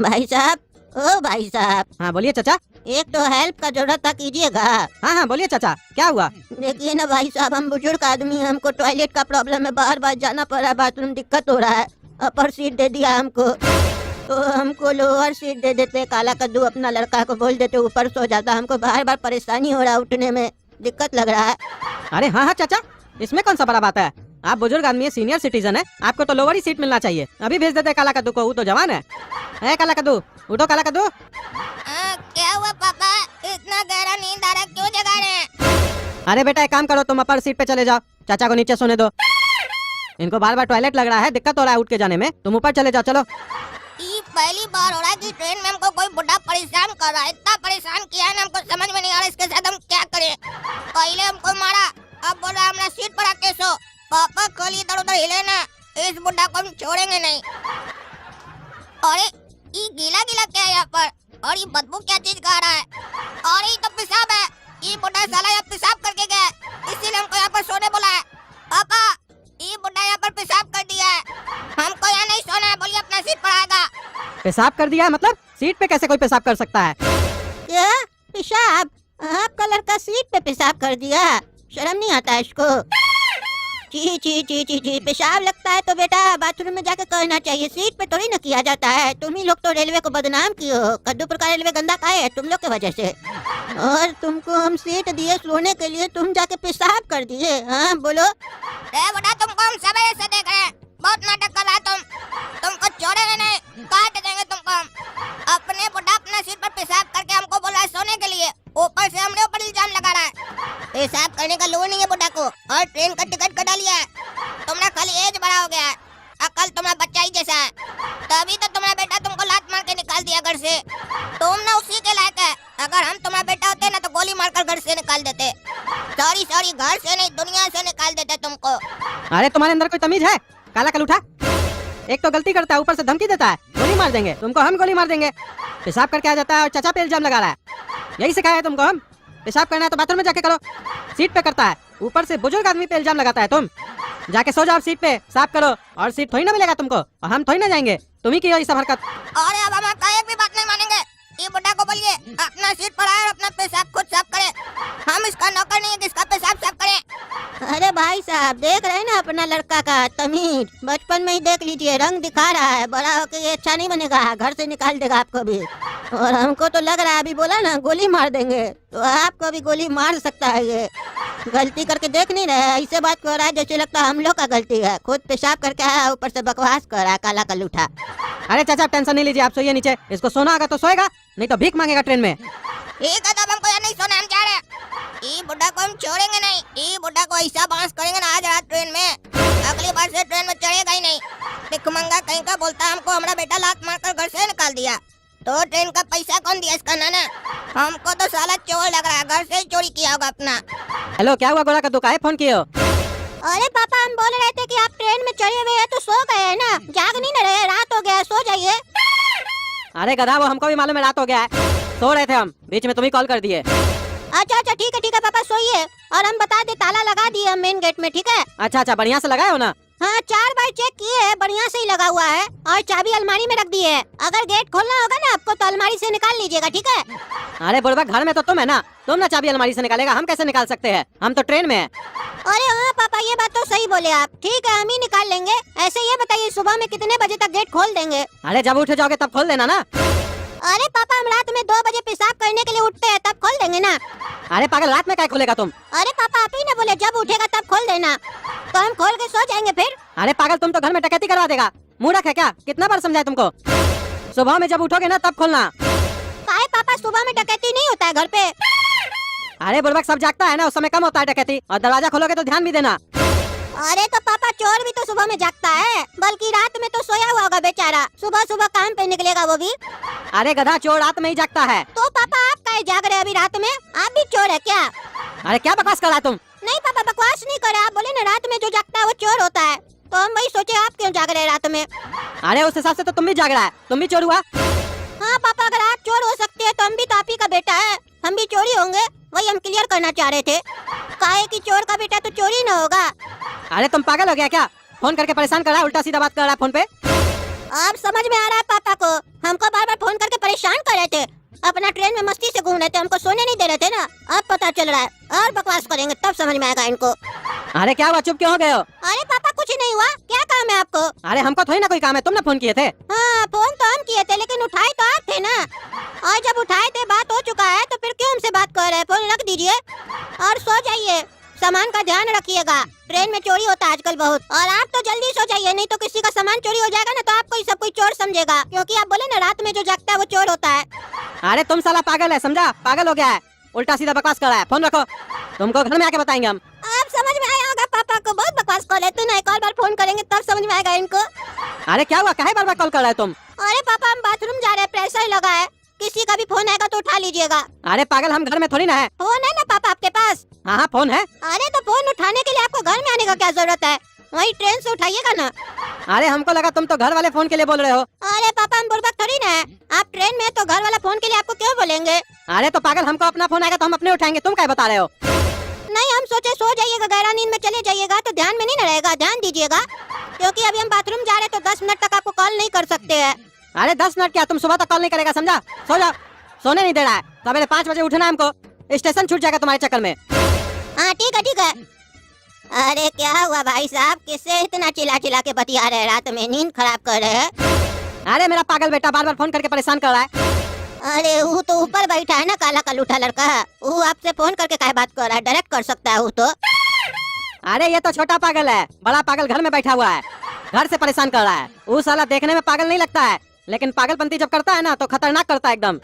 भाई साहब, ओ भाई साहब। हाँ बोलिए चाचा। एक तो हेल्प का जरूरत था, कीजिएगा। हाँ हाँ बोलिए चाचा, क्या हुआ? देखिए ना भाई साहब, हम बुजुर्ग आदमी हैं, हमको टॉयलेट का प्रॉब्लम है, बार बार जाना पड़ रहा है, बाथरूम दिक्कत हो रहा है। अपर सीट दे दिया हमको, तो हमको लोअर सीट दे देते। काला कद्दू अपना लड़का को बोल देते ऊपर सो जाता, हमको बार बार परेशानी हो रहा है उठने में। दिक्कत लग रहा है। अरे हाँ हाँ चाचा, इसमें कौन सा बड़ा बात है। आप बुजुर्ग आदमी है, सीनियर सिटीजन है, आपको तो लोअर ही सीट मिलना चाहिए। अभी भेज देते काला कद्दू को, वो तो जवान है। काला कद्दू उठो, काला कद्दू। क्या हुआ पापा, इतना गहरा नींद आ रहा, क्यों जगा रहे हैं? अरे बेटा एक काम करो, तुम अपर सीट पे चले जाओ, चाचा को नीचे सोने दो। इनको बार बार टॉयलेट लग रहा है, दिक्कत हो रहा है उठ के जाने में। तुम ऊपर चले जाओ, चलो। ये पहली बार हो रहा है कि ट्रेन में हमको कोई बुढ़ा परेशान कर रहा है। इतना परेशान किया है ना, हमको समझ में नहीं आ रहा इसके साथ हम क्या करें। पहले हमको मारा, अब बोल रहा है हमारा सीट पर आके सो। पापा कल इधर उधर हिले ना, इस बुढ़ा को हम छोड़ेंगे नहीं। अरे ये गीला गीला क्या है यहाँ पर, और ये बदबू क्या चीज खा रहा है। और ये तो पेशाब है, ये बुढ़ा साला यहाँ पेशाब करके गया है, इसीलिए हमको यहाँ पर सोने बोला है। पापा ये बुढ़ा यहाँ पर पेशाब कर दिया है, हमको यहाँ नहीं सोना है, बोलिए अपना सीट पर आएगा। पेशाब कर दिया है मतलब? सीट पे कैसे कोई पेशाब कर सकता है? क्या पेशाब? आपका लड़का सीट पे पेशाब कर दिया, शर्म नहीं आता है इसको? ची ची ची ची ची, पेशाब लगता है तो बेटा बाथरूम में जाके करना चाहिए, सीट पे थोड़ी ना किया जाता है। तुम ही लोग तो रेलवे को बदनाम किए हो, कद्दू प्रकार रेलवे गंदा खाए है तुम लोग के वजह से। और तुमको हम सीट दिए सोने के लिए, तुम जाके पेशाब कर दिए। हाँ बोलो। बेटा तुमको हम सवेरे से देख रहे हैं, बहुत नाटक कर रहा है तुमको छोड़ेंगे नहीं, काट देंगे तुमको हम। अपने बुढ़ा अपना सीट पर पेशाब करके हमको बोला है सोने के लिए, ऊपर से हमने ऊपर इल्जाम लगा रहा है। पेशाब करने का लोन नहीं है बुढ़ा को, और ट्रेन का टिकट कटा लिया है। तुम्हारा खाली एज बड़ा हो गया है, अकल तुम्हारा बच्चा ही जैसा है, तभी तो तुम्हारा बेटा तुमको लात मार के निकाल दिया घर से। तुम ना उसी के लायक है, अगर हम तुम्हारा बेटा होते ना तो गोली मारकर घर से निकाल देते। सॉरी सॉरी, घर से नहीं दुनिया से निकाल देते तुमको। अरे तुम्हारे अंदर कोई तमीज है? काला कलूठा, एक तो गलती करता है, ऊपर से धमकी देता है, गोली मार देंगे तुमको, हम गोली मार देंगे। पेशाब करके आ जाता है और चाचा पे इल्जाम लगा रहा है। यही सिखाया है तुमको हम? पेशाब करना है तो बाथरूम में जाके करो, सीट पे करता है, ऊपर से बुजुर्ग आदमी पे इल्जाम लगाता है। तुम जाके सो जाओ सीट पे, साफ करो, और सीट थोड़ी ना मिलेगा तुमको, और हम थोड़ी ना जाएंगे, तुम ही की ये सब हरकत। अरे अब हम आपका एक भी बात नहीं मानेंगे। ये बुढ़ा को बोलिए अपना सीट पर आए और अपना पेशाब खुद साफ करे, हम इसका नौकर नहीं है जिसका पेशाब साफ करे। अरे भाई साहब देख रहे हैं ना अपना लड़का का तमीज, बचपन में ही देख लीजिए, रंग दिखा रहा है, बड़ा होकर ये अच्छा नहीं बनेगा, घर से निकाल देगा आपको भी। और हमको तो लग रहा है अभी बोला ना गोली मार देंगे, तो आपको भी गोली मार सकता है। ये गलती करके देख नहीं रहे, ऐसे बात कर रहा है जैसे लगता है हम लोग का गलती है, खुद पेशाब करके आया, ऊपर से बकवास कर रहा है काला कलूठा। अरे चाचा टेंशन नहीं लीजिए, आप सोइए नीचे, इसको सोना होगा तो सोएगा, नहीं तो भीख मांगेगा ट्रेन में। ठीक है तब हमको यहाँ नहीं सोना, हम जा रहे हैं। ये बुढ़ा को हम छोड़ेंगे नहीं, ये बुढ़ा को ऐसा बांस करेंगे ना आज रात ट्रेन में, अगली बार से ट्रेन में चढ़ेगा ही नहीं। भिखमंगा कहीं का बोलता है हमको हमारा बेटा लात मारकर घर से निकाल दिया, तो ट्रेन का पैसा कौन दिया इसका नाना? हमको तो साला चोर लग रहा है, घर से ही चोरी किया होगा अपना। हेलो क्या हुआ गोला कद्दू, काहे फोन किए हो? अरे पापा हम बोल रहे थे कि आप ट्रेन में चढ़े हुए हैं तो सो गए हैं ना, जाग नहीं ना रहे, रात हो गया, सो जाइए। अरे गधा वो हमको भी मालूम है रात हो गया है, सो रहे थे हम, बीच में तुम्ही कॉल कर दिए। अच्छा अच्छा ठीक है पापा सोइए, और हम बता दे ताला लगा दिए हम मेन गेट में, ठीक है? अच्छा अच्छा बढ़िया से लगाए हो ना? हाँ 4 बार चेक किए है, बढ़िया से ही लगा हुआ है, और चाबी अलमारी में रख दी है। अगर गेट खोलना होगा ना आपको तो अलमारी से निकाल लीजिएगा, ठीक है? अरे बुढ़वा घर में तो तुम है ना, तुम ना चाबी अलमारी से निकालेगा, हम कैसे निकाल सकते हैं, हम तो ट्रेन में है। अरे हाँ पापा ये बात तो सही बोले आप, ठीक है हम ही निकाल लेंगे। ऐसे ये बताइए सुबह में कितने बजे तक गेट खोल देंगे? अरे जब उठ जाओगे तब खोल देना ना। अरे पापा हम रात में 2 बजे पेशाब करने के लिए उठते हैं, तब खोल देंगे ना। अरे पागल रात में क्या खोलेगा तुम? अरे पापा आप ही ना बोले जब उठेगा तब खोल देना, तो हम खोल के सो जाएंगे फिर। अरे पागल तुम तो घर में डकैती करवा देगा, मुंह रख है क्या? कितना बार समझाए तुमको, सुबह में जब उठोगे ना तब खोलना। काहे पापा सुबह में डकैती नहीं होता है घर पे? अरे बुढ़वा सब जागता है ना, उस समय कम होता है डकैती, और दरवाजा खोलोगे तो ध्यान भी देना। अरे तो पापा चोर भी तो सुबह में जागता है, बल्कि रात में तो सोया हुआ होगा बेचारा, सुबह सुबह काम पे निकलेगा वो भी। अरे गधा चोर रात में ही जागता है। तो पापा आप काहे जाग रहे हैं अभी रात में, आप भी चोर है क्या? अरे क्या बकवास कर रहा है तुम? नहीं पापा बकवास नहीं करे, आप बोले ना रात में जो जागता है वो चोर होता है, तो हम वही सोचे आप क्यों जाग रहे हैं रात में। अरे उस हिसाब से तो तुम भी जाग रहा है, तुम भी चोर हुआ। हाँ पापा अगर आप चोर हो सकते हैं तो हम भी तो आप ही का बेटा है, हम भी चोरी होंगे, वही हम क्लियर करना चाह रहे थे। काहे कि चोर का बेटा तो चोरी न होगा। अरे तुम पागल हो गया क्या? फोन करके परेशान कर रहा है, उल्टा सीधा बात कर रहा है फोन पे। अब समझ में आ रहा है पापा को, हमको बार बार फोन करके परेशान कर रहे थे, अपना ट्रेन में मस्ती से घूम रहे थे, हमको सोने नहीं दे रहे थे ना, अब पता चल रहा है। और बकवास करेंगे तब समझ में आएगा इनको। अरे क्या हुआ, चुप क्यों हो गए हो? अरे पापा कुछ कुछ नहीं हुआ, क्या काम है आपको? अरे हमको थोड़ी ना कोई काम है, तुमने फोन किए थे। हाँ, फोन तो हम किए थे लेकिन उठाए तो आप थे ना। और जब उठाए थे बात हो चुका है तो फिर क्यों हमसे बात कर रहे हैं? फोन रख दीजिए और सो जाइए। सामान का ध्यान रखिएगा, ट्रेन में चोरी होता है आजकल बहुत। और आप तो जल्दी सो जाइए, नहीं तो किसी का सामान चोरी हो जाएगा ना तो आपको ही सब कोई चोर समझेगा, क्योंकि आप बोले ना रात में जो जागता है वो चोर होता है। अरे तुम साला पागल है, समझा? पागल हो गया है, उल्टा सीधा बकवास कर रहा है। फोन रखो, तुमको घर में आके बताएंगे हम। अब समझ में आया होगा पापा को, बहुत बकवास कर रहे थे ना। एक और बार फोन करेंगे तब समझ में आएगा इनको। अरे क्या हुआ, काहे बार बार कॉल कर रहे हो तुम? अरे पापा हम बाथरूम जा रहे हैं, प्रेशर लगा है, किसी का भी फोन आएगा तो उठा लीजिएगा। अरे पागल, हम घर में थोड़ी ना है। फोन है ना पापा आपके पास? हाँ हाँ फोन है। अरे तो फोन उठाने के लिए आपको घर में आने का क्या जरूरत है? वही ट्रेन से उठाइएगा ना। अरे हमको लगा तुम तो घर वाले फोन के लिए बोल रहे हो। अरे पापा हम बुर्बक थोड़ी ना है, आप ट्रेन में तो घर वाला फोन के लिए आपको क्यों बोलेंगे? अरे तो पागल, हमको अपना फोन आएगा तो हम अपने उठाएंगे, तुम क्या बता रहे हो? नहीं, हम सोचे सो जाइएगा, गहरा नींद में चले जाइएगा तो ध्यान में नहीं रहेगा, ध्यान दीजिएगा, क्योंकि अभी हम बाथरूम जा रहे हैं तो 10 मिनट तक आपको कॉल नहीं कर सकते हैं। अरे 10 मिनट क्या, तुम सुबह तक कॉल नहीं करेगा, समझा? सो जाओ, सोने नहीं दे रहा है। सवेरे 5 बजे उठना है हमको, स्टेशन छूट जाएगा तुम्हारे चक्कर में। हाँ ठीक है ठीक है। अरे क्या हुआ भाई साहब, किससे इतना चिल्ला चिल्ला के बतिया रहे, रात में नींद खराब कर रहे हैं? अरे मेरा पागल बेटा बार बार फोन करके परेशान कर रहा है। अरे वो तो ऊपर बैठा है ना, काला कलूठा लड़का, वो आपसे फोन करके क्या बात कर रहा है? डायरेक्ट कर सकता है वो तो। अरे ये तो छोटा पागल है, बड़ा पागल घर में बैठा हुआ है, घर से परेशान कर रहा है। वो साला देखने में पागल नहीं लगता है, लेकिन पागलपंती जब करता है ना तो खतरनाक करता है एकदम।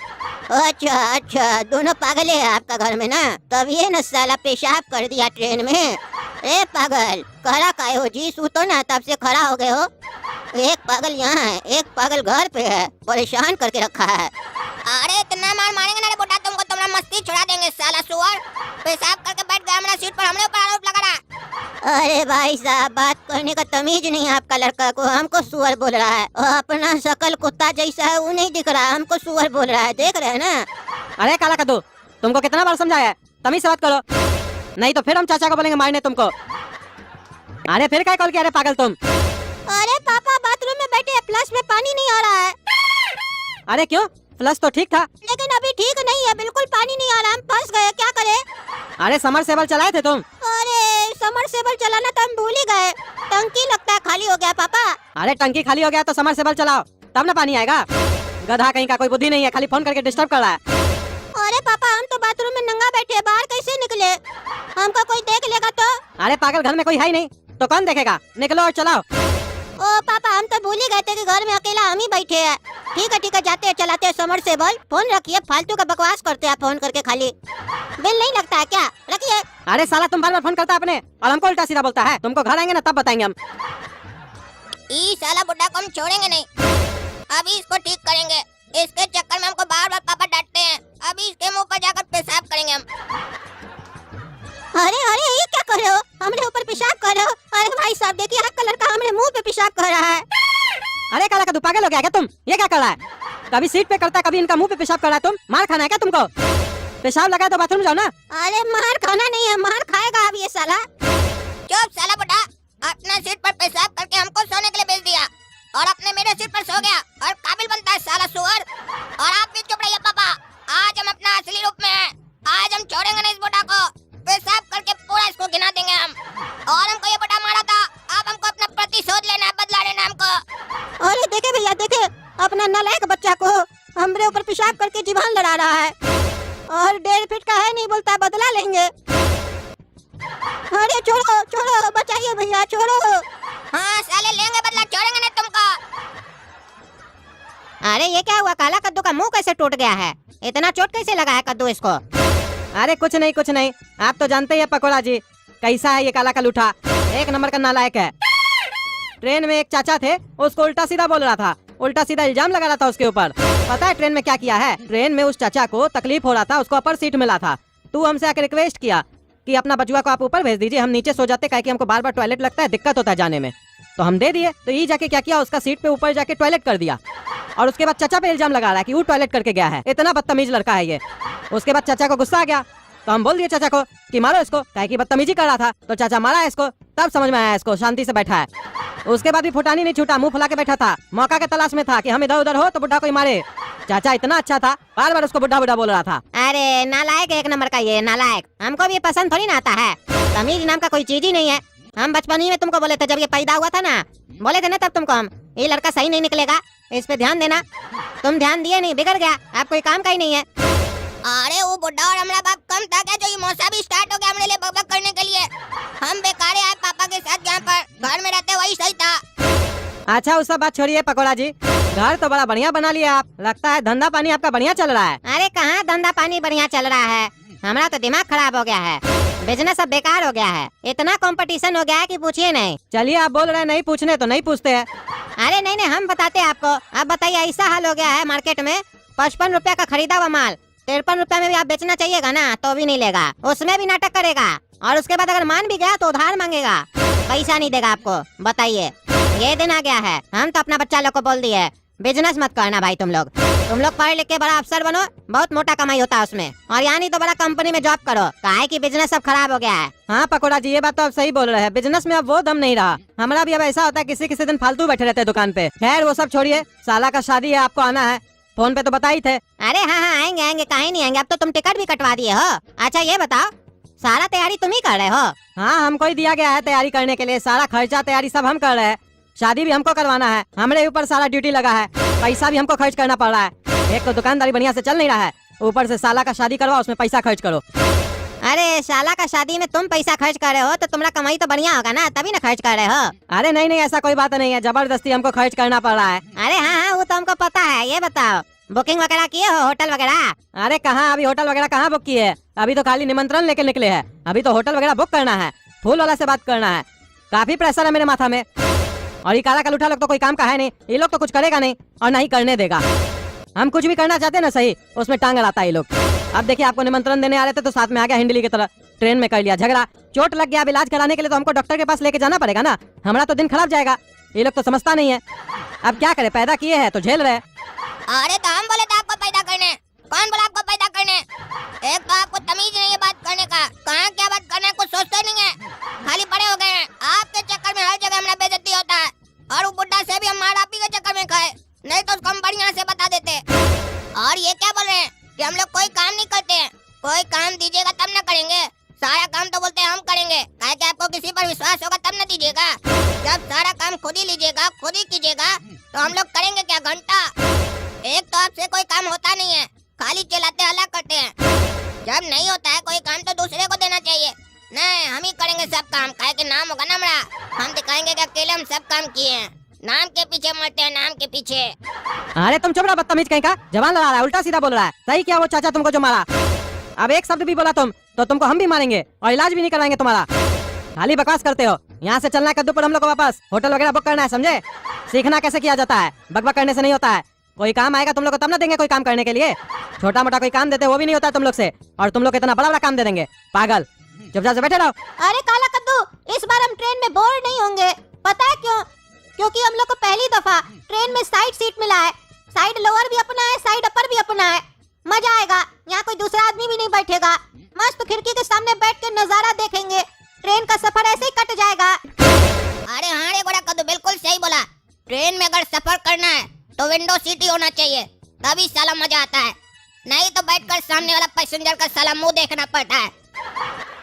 अच्छा अच्छा, दोनों पागल है आपका घर में ना, तब ये न साला पेशाब कर दिया ट्रेन में। ए पागल, खड़ा काहे हो जी? सूतो ना, तब से खड़ा हो गए हो। एक पागल यहाँ है, एक पागल घर पे है, परेशान करके रखा है। अरे इतना मार मारेंगे ना रे बुड्ढा तुमको, तुम्हारा मस्ती छुड़ा देंगे साला सुअर। पेशाब करके बैठ गया हमारा सीट पर, हमने ऊपर आरोप लगा रहा। अरे भाई साहब, बात करने का तमीज नहीं है आपका लड़का को, हमको सुअर बोल रहा है। और अपना शकल कुत्ता जैसा है वो नहीं दिख रहा, हमको सुअर बोल रहा है, देख रहे हैं ना? अरे काला कद्दू, तुमको कितना बार समझाया है, तमीज से बात करो, नहीं तो फिर हम चाचा को बोलेंगे मारने तुमको। अरे फिर क्या कॉल किया रे पागल तुम? अरे पापा बाथरूम में बैठे, फ्लश में पानी नहीं आ रहा है। अरे क्यों, फ्लश तो ठीक था। लेकिन अभी ठीक नहीं है, बिल्कुल पानी नहीं आ रहा, हम फंस गए, क्या करें? अरे समरसेबल चलाए थे तुम? अरे समरसेबल चलाना तो हम भूल ही गए, टंकी लगता है खाली हो गया पापा। अरे टंकी खाली हो गया तो समरसेबल चलाओ, तब ना पानी आएगा। गधा कहीं का, कोई बुद्धि नहीं है, खाली फोन करके डिस्टर्ब कर रहा है। अरे पापा हम तो बाथरूम में नंगा बैठे, बाहर कैसे निकले? हमको कोई देख लेगा तो? अरे पागल, घर में कोई है ही नहीं तो कौन देखेगा, निकलो और चलाओ। ओ पापा हम तो भूल ही गए थे कि घर में अकेला हम ही बैठे हैं। ठीक है जाते हैं, चलाते हैं समरसेबल। फोन रखिए, फालतू का बकवास करते हैं फोन करके, खाली बिल नहीं लगता है क्या? रखिए। अरे साला तुम बार बार फोन करता है अपने और हमको उल्टा सीधा बोलता है। तुमको घर आएंगे ना तब बताएंगे हम। ई साला बुड्ढा को हम छोड़ेंगे नहीं, अभी इसको ठीक करेंगे। इसके चक्कर में हमको बार बार पापा डांटते हैं, अभी इसके मुंह पर जाकर पेशाब करेंगे हम। अरे अरे ये क्या कर रहे हो? हमरे ऊपर पेशाब कर रहे हो? अरे भाई साहब देखिए, हर कलर का हमरे मुंह पे पेशाब कर रहा है। अरे काला कद्दू, पागल हो गया क्या तुम? ये क्या कर रहा है? कभी सीट पे करता है, कभी इनका मुंह पे पेशाब कर रहा है। तुम मार खाना है क्या तुमको? पेशाब लगा तो बाथरूम जाओ ना। अरे मार खाना नहीं है, मार खाएगा अब ये साला। चुप साला बुड्ढा, अपना सीट पर पेशाब करके हमको सोने के लिए भेज दिया और अपने मेरे सीट पर सो गया और काबिल बनता है साला सुअर। और आप भी चुप रहिए पापा, आज हम अपना असली रूप में हैं। आज हम छोड़ेंगे नहीं इस बुड्ढा को, पेशाब करके पूरा इसको गिना देंगे हम। और हमको ये बुड्ढा मारा था, अब हमको अपना प्रतिशोध लेना है, बदला लेना है हमको। अरे देखे भैया देखे, अपना नालायक बच्चा को हमरे ऊपर पेशाब करके जीवान लड़ा रहा है। और 1.5 फीट का है, नहीं बोलता बदला लेंगे। अरे छोड़ो छोड़ो, बचाइए भैया, छोड़ो। हाँ साले लेंगे बदला, छोड़ेंगे नहीं तुमको। अरे ये क्या हुआ, काला कद्दू का मुंह कैसे टूट गया है? इतना चोट कैसे लगा है कद्दू इसको? अरे कुछ नहीं कुछ नहीं, आप तो जानते ही है पकोड़ा जी कैसा है ये काला कलूठा, एक नंबर का नालायक है। ट्रेन में एक चाचा थे, उसको उल्टा सीधा बोल रहा था, उल्टा सीधा इल्जाम लगा रहा था उसके ऊपर। पता है ट्रेन में क्या किया है? ट्रेन में उस चाचा को तकलीफ हो रहा था, उसको अपर सीट मिला था। तू हमसे आकर रिक्वेस्ट किया कि अपना बचुआ को आप ऊपर भेज दीजिए, हम नीचे सो जाते, काहे कि हमको बार बार टॉयलेट लगता है, दिक्कत होता है जाने में। तो हम दे दिए। तो ये जाके क्या किया, उसका सीट पे ऊपर जाके टॉयलेट कर दिया और उसके बाद चाचा पे इल्जाम लगा रहा है कि वो टॉयलेट करके गया है। इतना बदतमीज लड़का है ये। उसके बाद चाचा को गुस्सा आ गया तो हम बोल दिए चाचा को कि मारो इसको, काहे कि बदतमीजी कर रहा था। तो चाचा मारा है इसको, तब समझ में आया इसको, शांति से बैठा है। उसके बाद भी फुटानी नहीं छूटा, मुंह फुला के बैठा था, मौका के तलाश में था कि हम इधर उधर हो तो बुड्ढा कोई मारे। चाचा इतना अच्छा था, बार बार उसको बुड्ढा बुड्ढा बोल रहा था। अरे नालायक, एक नंबर का ये नालायक। हमको भी पसंद थोड़ी ना आता है, तमीज नाम का कोई चीज ही नहीं है। हम बचपन ही में तुमको बोले थे, जब ये पैदा हुआ था ना, बोले थे ना तब तुमको हम, ये लड़का सही नहीं निकलेगा, इस पे ध्यान देना। तुम ध्यान दिए नहीं, बिगड़ गया, आप कोई काम का ही नहीं है। अरे वो बुड्ढा और हमारा बाप कम था क्या, जो ये मौसा भी स्टार्ट हो गया हमारे लिए बकबक करने के लिए। हम बेकार आए पापा के साथ, यहाँ पर घर में रहते वही सही था। अच्छा उस सब बात छोड़िए पकोड़ा जी, घर तो बड़ा बढ़िया बना लिया आप, लगता है धंधा पानी आपका बढ़िया चल रहा है। अरे कहाँ धंधा पानी बढ़िया चल रहा है, हमारा तो दिमाग खराब हो गया है, बिजनेस सब बेकार हो गया है, इतना कंपटीशन हो गया है कि पूछिए नहीं। चलिए आप बोल रहे हैं नहीं पूछने तो नहीं पूछते हैं। अरे नहीं नहीं, हम बताते हैं आपको। अब बताइए, ऐसा हाल हो गया है मार्केट में, 55 रुपया का खरीदा हुआ माल 53 रुपया में भी आप बेचना चाहिएगा ना तो भी नहीं लेगा, उसमें भी नाटक करेगा, और उसके बाद अगर मान भी गया तो उधार मांगेगा, पैसा नहीं देगा आपको। बताइए, ये दिन आ गया है। हम तो अपना बच्चा लोग को बोल दिए, बिजनेस मत करना भाई, तुम लोग पढ़ लिख के बड़ा अफसर बनो, बहुत मोटा कमाई होता है उसमें, और यानी तो बड़ा कंपनी में जॉब करो, काहे कि बिजनेस सब खराब हो गया है। हाँ पकोड़ा जी, ये बात तो आप सही बोल रहे हैं, बिजनेस में अब वो दम नहीं रहा। हमारा भी अब ऐसा होता है, किसी किसी दिन फालतू बैठे रहते हैं दुकान पे। खैर वो सब छोड़िए, साला का शादी है, आपको आना है, फोन पे तो बता ही थे। अरे हाँ हाँ, आएंगे आएंगे, काहे नहीं आएंगे, अब तो तुम टिकट भी कटवा दिए हो। अच्छा ये बताओ, सारा तैयारी तुम ही कर रहे हो? हाँ हमको ही दिया गया है तैयारी करने के लिए, सारा खर्चा तैयारी सब हम कर रहे हैं, शादी भी हमको करवाना है, हमारे ऊपर सारा ड्यूटी लगा है, पैसा भी हमको खर्च करना पड़ रहा है। एक तो दुकानदारी बढ़िया से चल नहीं रहा है, ऊपर से साला का शादी करवाओ, उसमें पैसा खर्च करो। अरे साला का शादी में तुम पैसा खर्च कर रहे हो तो तुम्हारा कमाई तो बढ़िया होगा ना, तभी ना खर्च कर रहे हो। अरे नहीं नहीं, ऐसा कोई बात नहीं है, जबरदस्ती हमको खर्च करना पड़ रहा है। अरे हाँ हाँ, वो तो हमको पता है। ये बताओ, बुकिंग वगैरह किए हो, होटल वगैरह? अरे कहाँ, अभी होटल वगैरह कहाँ बुक किए है, अभी तो खाली निमंत्रण लेके निकले हैं, अभी तो होटल वगैरह बुक करना है, फूल वाला से बात करना है, काफी प्रेशर है मेरे माथा में। और ये काला कलूठा लोग तो कोई काम का है नहीं, ये लोग तो कुछ करेगा नहीं और ना ही करने देगा। हम कुछ भी करना चाहते हैं ना सही, उसमें टांग अड़ाता है ये लोग। अब देखिए, आपको निमंत्रण देने आ रहे थे तो साथ में आ गया हिंडली की तरह, ट्रेन में कर लिया झगड़ा, चोट लग गया, अब इलाज कराने के लिए तो हमको डॉक्टर के पास लेके जाना पड़ेगा ना, हमारा तो दिन खराब जाएगा। ये लोग तो समझता नहीं है, अब क्या करे, पैदा किए हैं तो झेल रहे। अरे तो हम बोले थे आपको पैदा करने, कौन बोला आपको पैदा करने? एक तो आपको तमीज नहीं है बात करने का, कहाँ क्या बात करना है कुछ सोचते नहीं है, खाली बड़े हो गए हैं। आपके चक्कर में हर जगह हमारा बेइज्जती होता है, और वो बुड्ढा से भी हम मार आपी के चक्कर में खाए, नहीं तो उसको हम बढ़िया से बता देते। और ये क्या बोल रहे हैं कि हम लोग कोई काम नहीं करते हैं? कोई काम दीजिएगा तब ना करेंगे, सारा काम तो बोलते हैं हम करेंगे, काहे कि आपको किसी पर विश्वास होगा तब ना दीजिएगा। जब सारा काम खुद ही लीजिएगा, खुद ही कीजिएगा, तो हम लोग करेंगे क्या घंटा? एक तो आपसे कोई काम होता नहीं है, खाली चलाते हल्ला करते हैं, जब नहीं होता है कोई काम तो दूसरे को देना चाहिए। नहीं, हम ही करेंगे सब काम, काहे कि नाम होगा ना हमारा, हम दिखाएंगे कि अकेले हम सब काम किए हैं, नाम के पीछे मरते हैं, नाम के पीछे। अरे तुम चुप रहा बदतमीज कहीं का, जवान लड़ा रहा है, उल्टा सीधा बोल रहा है। सही क्या वो चाचा तुमको जो मारा, अब एक शब्द भी बोला तुम तो तुमको हम भी मारेंगे और इलाज भी नहीं करवाएंगे तुम्हारा। खाली बकवास करते हो, यहाँ से चलना है कद्दू पर हम लोग को वापस, होटल वगैरह बुक करना है, समझे? सीखना कैसे किया जाता है, बकबक करने से नहीं होता है। कोई काम आएगा तुम लोग को तब ना देंगे कोई काम करने के लिए, छोटा मोटा कोई काम देते वो भी नहीं होता तुम लोग से, और तुम लोग इतना बड़ा बड़ा काम दे देंगे, पागल। चुपचाप से बैठे रहो। अरे काला कद्दू, इस बार हम ट्रेन में बोर नहीं होंगे, पता है क्यों? क्योंकि हम लोग को पहली दफा ट्रेन में साइड सीट मिला है, साइड लोअर भी अपना है, साइड अपर भी अपना है, मजा आएगा। यहाँ कोई दूसरा आदमी भी नहीं बैठेगा, मस्त खिड़की के सामने बैठ के नजारा देखेंगे, ट्रेन का सफर ऐसे ही कट जाएगा। अरे हाँ रे गोरा कद्दू, बिल्कुल सही बोला। ट्रेन में अगर सफर करना है तो विंडो सीट ही होना चाहिए, तभी साला मजा आता है, नहीं तो बैठकर सामने वाला पैसेंजर का साला मुंह देखना पड़ता है।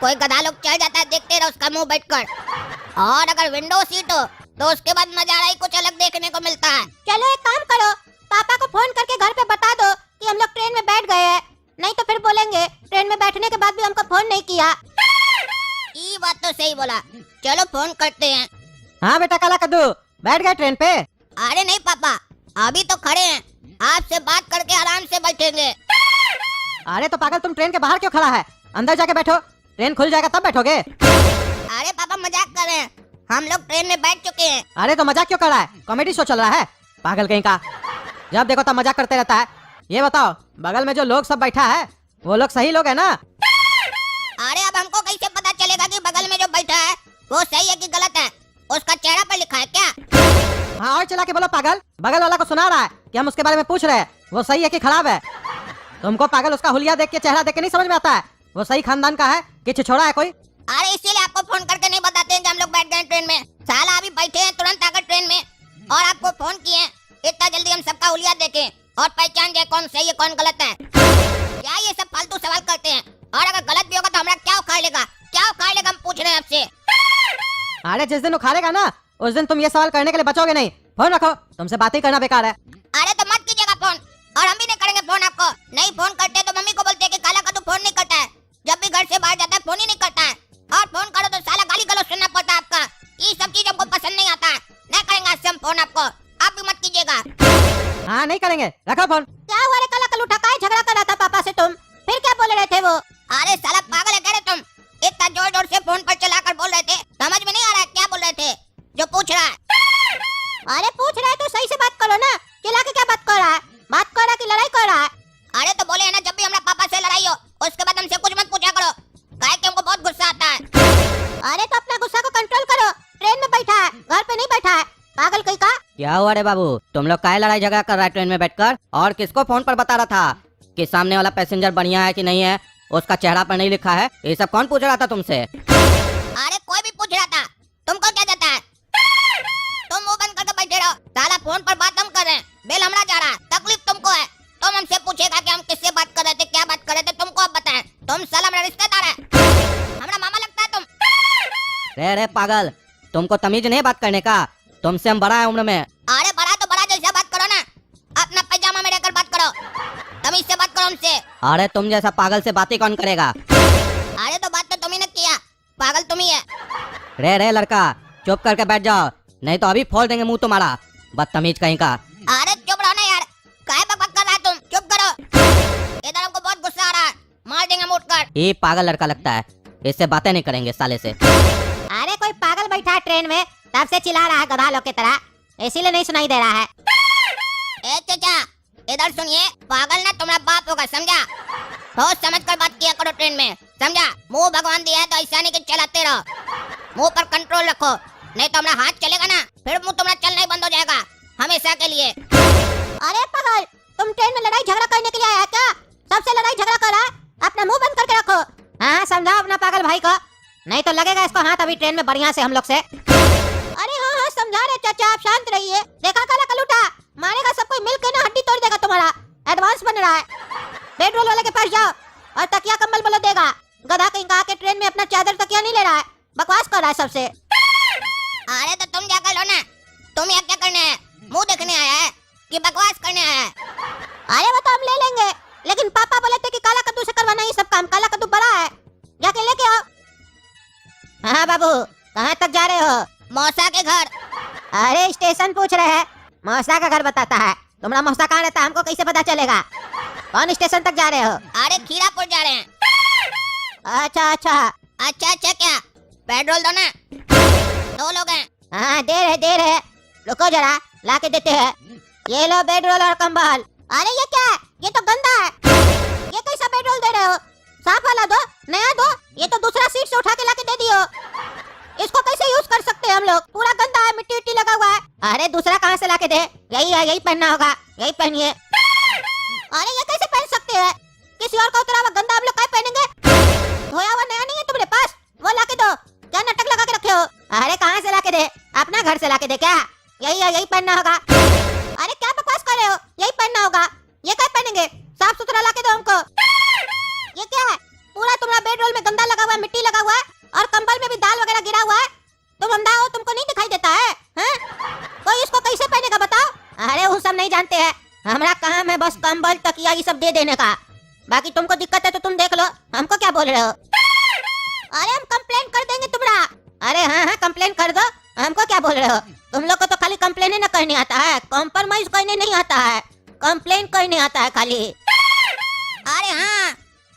कोई गधा लोग चढ़ जाता है, देखते रहो उसका मुंह बैठकर, और अगर विंडो सीट हो तो उसके बाद नजारा ही कुछ अलग देखने को मिलता है। चलो एक काम करो, पापा को फोन करके घर पे बता दो कि हम लोग ट्रेन में बैठ गए हैं, नहीं तो फिर बोलेंगे ट्रेन में बैठने के बाद भी हमको फोन नहीं किया। ये बात तो सही बोला, चलो फोन करते हैं। हाँ बेटा काला कद्दू, बैठ गए ट्रेन पे? अरे नहीं पापा, अभी तो खड़े हैं, आपसे बात करके आराम से बैठेंगे। अरे तो पागल, तुम ट्रेन के बाहर क्यों खड़ा है, अंदर जाके बैठो, ट्रेन खुल जाएगा तब बैठोगे। अरे पापा मजाक कर रहे हैं, हम लोग ट्रेन में बैठ चुके हैं। अरे तो मजाक क्यों कर रहा है, कॉमेडी शो चल रहा है, पागल कहीं का, जब देखो तब मजाक करते रहता है। ये बताओ, बगल में जो लोग सब बैठा है वो लोग सही लोग है ना? अरे अब हमको कैसे पता चलेगा कि बगल में जो बैठा है वो सही है कि गलत है? उसका चेहरा पर लिखा है क्या? हाँ और चला के बोलो पागल, बगल वाला को सुना रहा है कि हम उसके बारे में पूछ रहे हैं, वो सही है कि खराब है? तुमको पागल उसका हुलिया देख के, चेहरा देख के नहीं समझ में आता है वो सही खानदान का है कि छिछोड़ा है कोई? अरे इसीलिए आपको फोन करके नहीं बताते हैं कि हम लोग बैठ गए ट्रेन में, साला अभी बैठे हैं तुरंत आकर ट्रेन में, और आपको फोन किए इतना जल्दी हम सबका हुलिया देखें और पहचान जाए कौन सही है कौन गलत है। क्या ये सब फालतू सवाल करते हैं, और अगर गलत भी होगा तो हमारा क्या उखाड़ लेगा, क्या उखाड़ लेगा, हम पूछ रहे हैं आपसे। अरे जिस दिन उखाड़ेगा ना उस दिन तुम ये सवाल करने के लिए बचोगे नहीं। फोन रखो, तुमसे बातें करना बेकार है। अरे तो मत कीजिएगा फोन, और हम भी नहीं करेंगे फोन आपको। नहीं फोन करते तो मम्मी को बोलते कि काला कद्दू फोन नहीं करता है, जब भी घर से बाहर जाता है फोन ही नहीं करता है, और फोन करो तो साला गाली गलौज सुनना पड़ता है आपका। ये सब चीज हमको पसंद नहीं आता है। नहीं करेंगे आज से हम फोन आपको, आप भी मत कीजिएगा। हाँ नहीं करेंगे, रखो फोन। क्या हुआ रे काला कलूटा, काहे झगड़ा कर रहा था पापा से तुम? फिर क्या बोल रहे थे वो? अरे साला पागल है क्या रे तुम? इतना जोर जोर से फोन पर चलाकर बोल रहे थे, समझ में नहीं आ रहा है क्या बोल रहे थे? जो पूछ रहा है। अरे पूछ रहा है तो सही से बात करो ना, चिल्ला के क्या बात कर रहा है? बात कर रहा है कि लड़ाई कर रहा है? अरे तो बोले है ना, जब भी हमारे पापा से लड़ाई हो उसके बाद हमसे कुछ मत पूछा करो, काहे कि हमको बहुत गुस्सा आता है। अरे तो अपना गुस्सा को कंट्रोल करो, ट्रेन में बैठा है, घर पे नहीं बैठा है, पागल कहीं का। क्या हुआ रे बाबू, तुम लोग काहे लड़ाई झगड़ा कर रहा है ट्रेन में बैठकर? और किसको फोन पर बता रहा था कि सामने वाला पैसेंजर बढ़िया है कि नहीं है, उसका चेहरा पर नहीं लिखा है? ये सब कौन पूछ रहा था तुमसे? अरे कोई भी पूछ रहा था, तुमको क्या जाता है? तुम मुंह बंद करके बैठे रहो, साला फोन पर बात हम कर रहे हैं, बेल हमरा जा रहा है, तकलीफ तुमको है। तुम हमसे पूछेगा कि हम किससे बात कर रहे थे, क्या बात कर रहे थे, तुमको अब बताएं। तुम साला मेरा रिश्तेदार है, हमारा मामा लगता है तुम। रे पागल, तुमको तमीज नहीं बात करने का? तुमसे हम बड़ा है उम्र में। अरे बड़ा तो बड़ा जैसा बात करो ना, अपना पैजामा में रहकर बात करो, तमीज से बात करो हमसे। अरे तुम जैसा पागल से बातें कौन करेगा? अरे तो बात तो तुम ही ने किया, पागल तुम ही है। रे लड़का, चुप करके बैठ जाओ, नहीं तो अभी फोड़ देंगे मुंह तुम्हारा, बदतमीज कहीं का। अरे चुप रहो ना यार, काहे बकबक कर रहा है तुम? चुप करो, इधर हमको बहुत गुस्सा आ रहा है, मार देंगे मुड़ कर। ये पागल लड़का लगता है, इससे बातें नहीं करेंगे साले से। अरे कोई पागल बैठा है ट्रेन में, तब से चिल्ला रहा है गधा लोग की तरह, इसीलिए नहीं सुनाई दे रहा है। ए चाचा, इधर सुनिए, पागल ना तुम्हारा बाप होगा, समझा? सोच समझ कर बात किया करो ट्रेन में, समझा? मुंह भगवान दिया है तो ऐसा नहीं कि चलाते रहो, मुंह पर कंट्रोल रखो, नहीं तो हमारा हाथ चलेगा ना, फिर मुंह तुम्हारा चलना ही बंद हो जाएगा हमेशा के लिए। अरे पागल, तुम ट्रेन में लड़ाई झगड़ा करने के लिए आया क्या? सबसे लड़ाई झगड़ा कर रहा है, अपना मुंह बंद करके रखो। हाँ समझाओ अपना पागल भाई को, नहीं तो लगेगा इसको हाथ अभी ट्रेन में बढ़िया से हम लोग से। अरे हाँ हाँ समझा रहे चाचा, आप शांत रहिए। देखा काला कलूटा, मारेगा सब कोई मिलकर ना, हड्डी तोड़ देगा तुम्हारा। एडवांस बन रहा है, बेडरोल वाले के पास जाओ और तकिया कंबल बोलो देगा। गधा कहीं का के ट्रेन में अपना चादर तकिया नहीं ले रहा है, बकवास कर रहा है सबसे। अरे तो तुम जाकर लो ना, तुम यहाँ क्या करने आए? मुंह देखने आया है कि बकवास करने आया है? अरे वो तो हम ले लेंगे, लेकिन पापा बोले थे कि काला कद्दू से करवाना ये सब काम, काला कद्दू बड़ा है, जाके लेके आओ। हाँ बाबू, कहाँ तक जा रहे हो? मौसा के घर। अरे स्टेशन पूछ रहे हैं, मौसा का घर बताता है। तुम्हारा मौसा कहाँ रहता है, हमको कैसे पता चलेगा? कौन स्टेशन तक जा रहे हो? अरे खीरापुर जा रहे हैं। अच्छा अच्छा। अच्छा क्या, पेट्रोल दो ना, 2 लोग हैं। हाँ दे रहे, रुको जरा ला के देते हैं। ये लो बेडरोल और कंबल। अरे ये क्या है, ये तो गंदा है, ये कैसा बेडरोल दे रहे हो? साफ वाला दो, नया दो, ये तो दूसरा सीट से उठा के ला के दे दियो। इसको कैसे यूज कर सकते हैं हम लोग? पूरा गंदा है, मिट्टी विट्टी लगा हुआ है। अरे दूसरा कहाँ से ला के दे? यही है, यही पहनना होगा, यही पहनिए। अरे ये कैसे पहन सकते हैं? किसी और का उतरा हुआ गंदा हम लोग क्या पहनेंगे? धोया हुआ नया नहीं है तुम्हारे पास, वो ला के दो। क्या नाटक लगा के रखे हो? अरे कहाँ से ला के दे? अपना घर से ला के दे क्या? यही है, यही पहनना होगा। अरे क्या बकवास कर रहे हो, यही पहनना होगा। ये क्या पहनेंगे? साफ सुथरा ला के दो हमको। ये क्या है, पूरा तुम्हारा बेडरोल में गंदा लगा हुआ है, मिट्टी लगा हुआ है, और कंबल में भी दाल वगैरह गिरा हुआ है। तुम अंधा हो, तुमको नहीं दिखाई देता है? हैं? कोई इसको कैसे पहनेगा बताओ? अरे वो सब नहीं जानते हैं, हमारा काम है बस कंबल तकिया ये सब दे देने का। बाकी तुमको दिक्कत है तो तुम देख लो, हमको क्या बोल रहे हो? अरे हम कंप्लेन कर देंगे तुम्हारा। अरे हाँ कंप्लेन कर दो, हमको क्या बोल रहे हो? तुम लोग को तो खाली कंप्लेन ही न करने आता है, कॉम्प्रोमाइज करने नहीं आता है, कंप्लेन करने आता है खाली। अरे हाँ,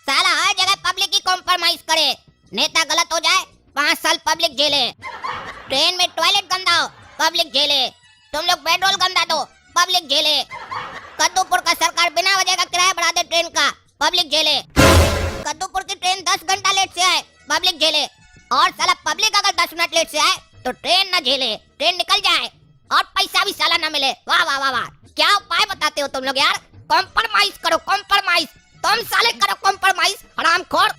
साला हर जगह पब्लिक ही कॉम्प्रोमाइज करे, नेता गलत हो जाए 5 साल पब्लिक जेले, ट्रेन में टॉयलेट गंदा हो पब्लिक जेले, तुम लोग पेट्रोल गंदा दो पब्लिक जेले, कद्दूपुर का सरकार बिना वजह का किराया बढ़ा दे ट्रेन का, पब्लिक जेले, कद्दूपुर की ट्रेन 10 घंटा लेट से आए, पब्लिक जेले, और साला पब्लिक अगर 10 मिनट लेट से आए तो ट्रेन न झेले, ट्रेन निकल जाए और पैसा भी साला न मिले। वाह वाह वाह वाह, क्या उपाय बताते हो तुम लोग यार? कॉम्प्रोमाइज करो, कॉम्प्रोमाइज, तुम साले करो कॉम्प्रोमाइज, हरामखोर।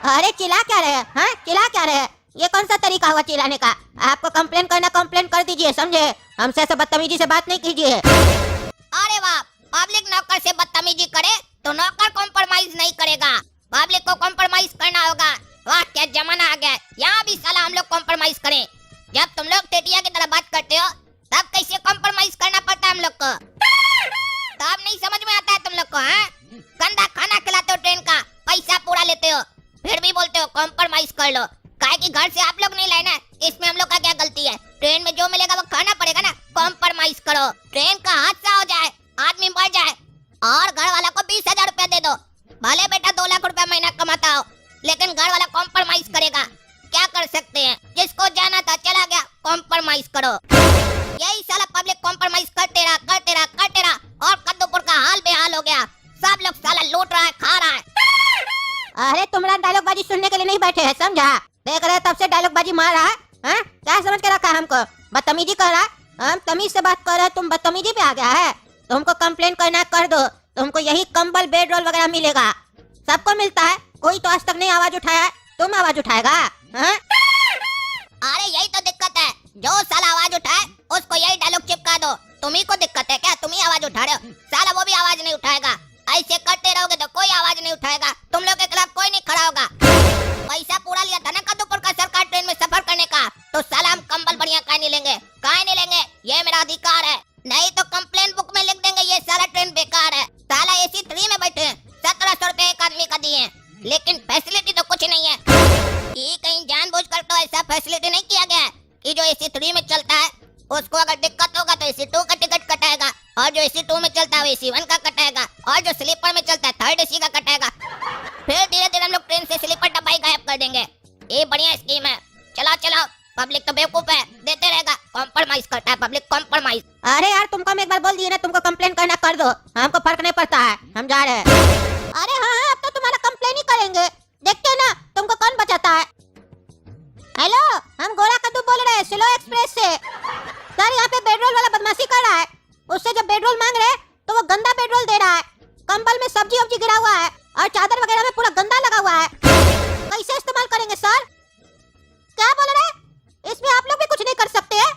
अरे चिल्ला क्या रहे हैं? हाँ चिल्ला क्या रहे हैं? ये कौन सा तरीका हुआ चिल्लाने का? आपको कंप्लेन करना कंप्लेन कर दीजिए, समझे? हमसे ऐसे बदतमीजी से बात नहीं कीजिए। अरे वाह, पब्लिक नौकर से बदतमीजी करे तो नौकर कॉम्प्रोमाइज नहीं करेगा, पब्लिक को कॉम्प्रोमाइज करना होगा। वाह क्या जमाना आ गया, यहाँ भी साला हम लोग कॉम्प्रोमाइज करें, जब तुम लोग टेटिया की तरह बात करते हो तब कैसे कॉम्प्रोमाइज करना पड़ता है हम लोग को। तब नहीं समझ में आता है तुम लोग को। हाँ, गंदा खाना खिलाते हो ट्रेन का, पैसा पूरा लेते हो, फिर भी बोलते हो कॉम्प्रोमाइज कर लो। काहे कि घर से आप लोग नहीं लाए ना, इसमें हम लोग का क्या गलती है। ट्रेन में जो मिलेगा वो खाना पड़ेगा ना, कॉम्प्रोमाइज करो। ट्रेन का हादसा हो जाए, आदमी मर जाए और घर वाला को 20,000 रुपया दे दो। भले बेटा 2 लाख रुपया महीना कमाता हो, लेकिन घर वाला कॉम्प्रोमाइज करेगा। क्या कर सकते हैं, जिसको जाना था चला गया, कॉम्प्रोमाइज करो। यही साला पब्लिक कॉम्प्रोमाइज करते रहा और कद्दूपुर का हाल बेहाल हो गया। सब लोग साला लूट रहा है, खा रहा है। अरे तुम्हारा डायलॉग बाजी सुनने के लिए नहीं बैठे हैं, समझा? देख रहे तब से डायलॉग बाजी मार रहा है। हाँ? क्या समझ के रखा है हमको? बदतमीजी कर रहा है। हम तमीज से बात कर रहे हैं, तुम बदतमीजी पे आ गया है। तुमको कंप्लेन करना है कर दो, तुमको यही कंबल बेड रोल वगैरह मिलेगा। सबको मिलता है, कोई तो आज तक नहीं आवाज उठाया, तुम आवाज उठाएगा? हाँ? अरे यही तो दिक्कत है, जो साला आवाज उठाए उसको यही डायलॉग चिपका दो। तुम्ही को दिक्कत है क्या? तुम ही आवाज उठा रहे हो, साला वो भी आवाज नहीं उठाएगा। ऐसे करते रहोगे तो कोई आवाज नहीं उठाएगा, तुम लोग के खिलाफ कोई नहीं खड़ा होगा। पैसा पूरा लिया था ना कद्दूपुर का सरकार ट्रेन में सफर करने का, तो साला हम कंबल बढ़िया काहे नहीं लेंगे? काहे नहीं लेंगे? ये मेरा अधिकार है। नहीं तो कंप्लेन बुक में लिख देंगे ये साला ट्रेन बेकार है। साला AC 3 में बैठे 1700 रुपए एक आदमी का दिए, लेकिन फैसिलिटी तो कुछ नहीं है। ये कहीं जानबूझकर तो ऐसा फैसिलिटी नहीं किया गया है कि जो AC 3 में चलता है उसको अगर दिक्कत होगा तो AC 2 का टिकट कटाएगा, और जो AC 2 में चलता है वो AC 1 का कटाएगा, और जो स्लीपर में चलता है 3rd AC का कटाएगा। फिर धीरे धीरे हम लोग ट्रेन से स्लीपर डब्बा ही गायब कर देंगे। ये बढ़िया स्कीम है, चलाओ। पब्लिक तो बेवकूफ है, देते रहेगा। कॉम्प्रोमाइज करता है पब्लिक, कॉम्प्रोमाइज। अरे यार तुमको हम एक बार बोल दिए ना, तुमको कंप्लेन करना कर दो, हमको फर्क नहीं पड़ता है, हम जा रहे हैं। अरे हाँ, अब तो तुम्हारा कंप्लेन ही करेंगे, देखते हैं ना तुमको कौन बचाता है। हेलो, हम गोरा कद्दू बोल रहे हैं स्लो एक्सप्रेस से। सर यहाँ पे बेडरोल वाला बदमाशी कर रहा है, उससे जब बेडरोल मांग रहे तो वो गंदा बेडरोल दे रहा है। कंबल में सब्जी वब्जी गिरा हुआ है और चादर वगैरह में पूरा गंदा लगा हुआ है। कैसे इस्तेमाल करेंगे सर? क्या बोल रहे हैं? इसमें आप लोग भी कुछ नहीं कर सकते हैं?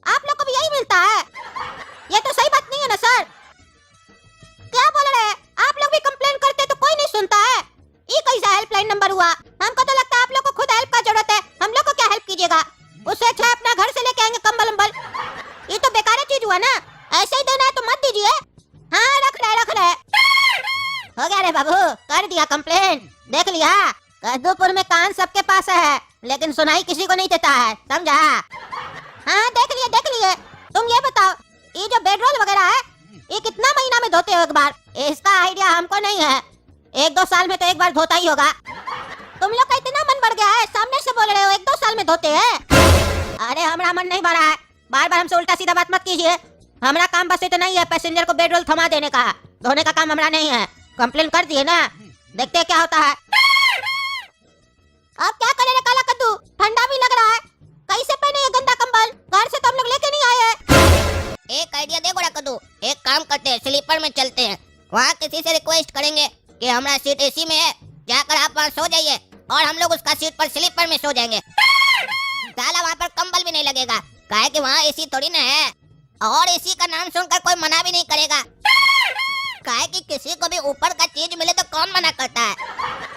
आप लोग को भी यही मिलता है? ये तो सही बात नहीं है ना सर। क्या बोल रहे हैं? आप लोग भी कंप्लेन करते तो कोई नहीं सुनता है। ये कैसा हेल्पलाइन नंबर हुआ? हमको तो लगता है आप लोग को खुद हेल्प का जरूरत है, हम लोग को क्या हेल्प कीजिएगा? उससे अच्छा है अपना घर से लेके आएंगे कंबल उम्बल। ये तो बेकार चीज हुआ ना, ऐसे ही देना है तो मत दीजिए। हाँ रख रहे। हो गया रे बाबू, कर दिया कंप्लेन। देख लिया, कद्दूपुर में कान सबके पास है, लेकिन सुनाई किसी को नहीं देता है, समझा? हाँ देख लिए। तुम ये बताओ, ये जो बेडरोल वगैरह है ये कितना महीना में धोते हो एक बार? इसका आइडिया हमको नहीं है, 1-2 साल में तो एक बार धोता ही होगा। तुम लोग का इतना मन बढ़ गया है, सामने से बोल रहे हो 1-2 साल में धोते हैं। अरे हमारा मन नहीं भरा है, बार हमसे उल्टा सीधा बात मत कीजिए। हमारा काम बस इतना ही है, पैसेंजर को बेडरोल थमा देने का, धोने का काम हमारा नहीं है। कंप्लेन कर दिए ना, देखते हैं क्या होता है। अब क्या करें काला कद्दू, ठंडा भी लग रहा है, कैसे पहने ये गंदा कंबल? घर से तो हम लोग लेके नहीं आए हैं। एक आइडिया दे गोरा कद्दू, एक काम करते हैं, स्लीपर में चलते हैं। वहाँ किसी से रिक्वेस्ट करेंगे कि हमारा सीट AC में है, जाकर आप वहाँ सो जाइए और हम लोग उसका सीट पर स्लीपर में सो जाएंगे। साला वहाँ पर कंबल भी नहीं लगेगा, काहे कि वहाँ AC थोड़ी ना है, और AC का नाम सुनकर कोई मना भी नहीं करेगा। काहे कि किसी को भी ऊपर का चीज मिले तो कौन मना करता है।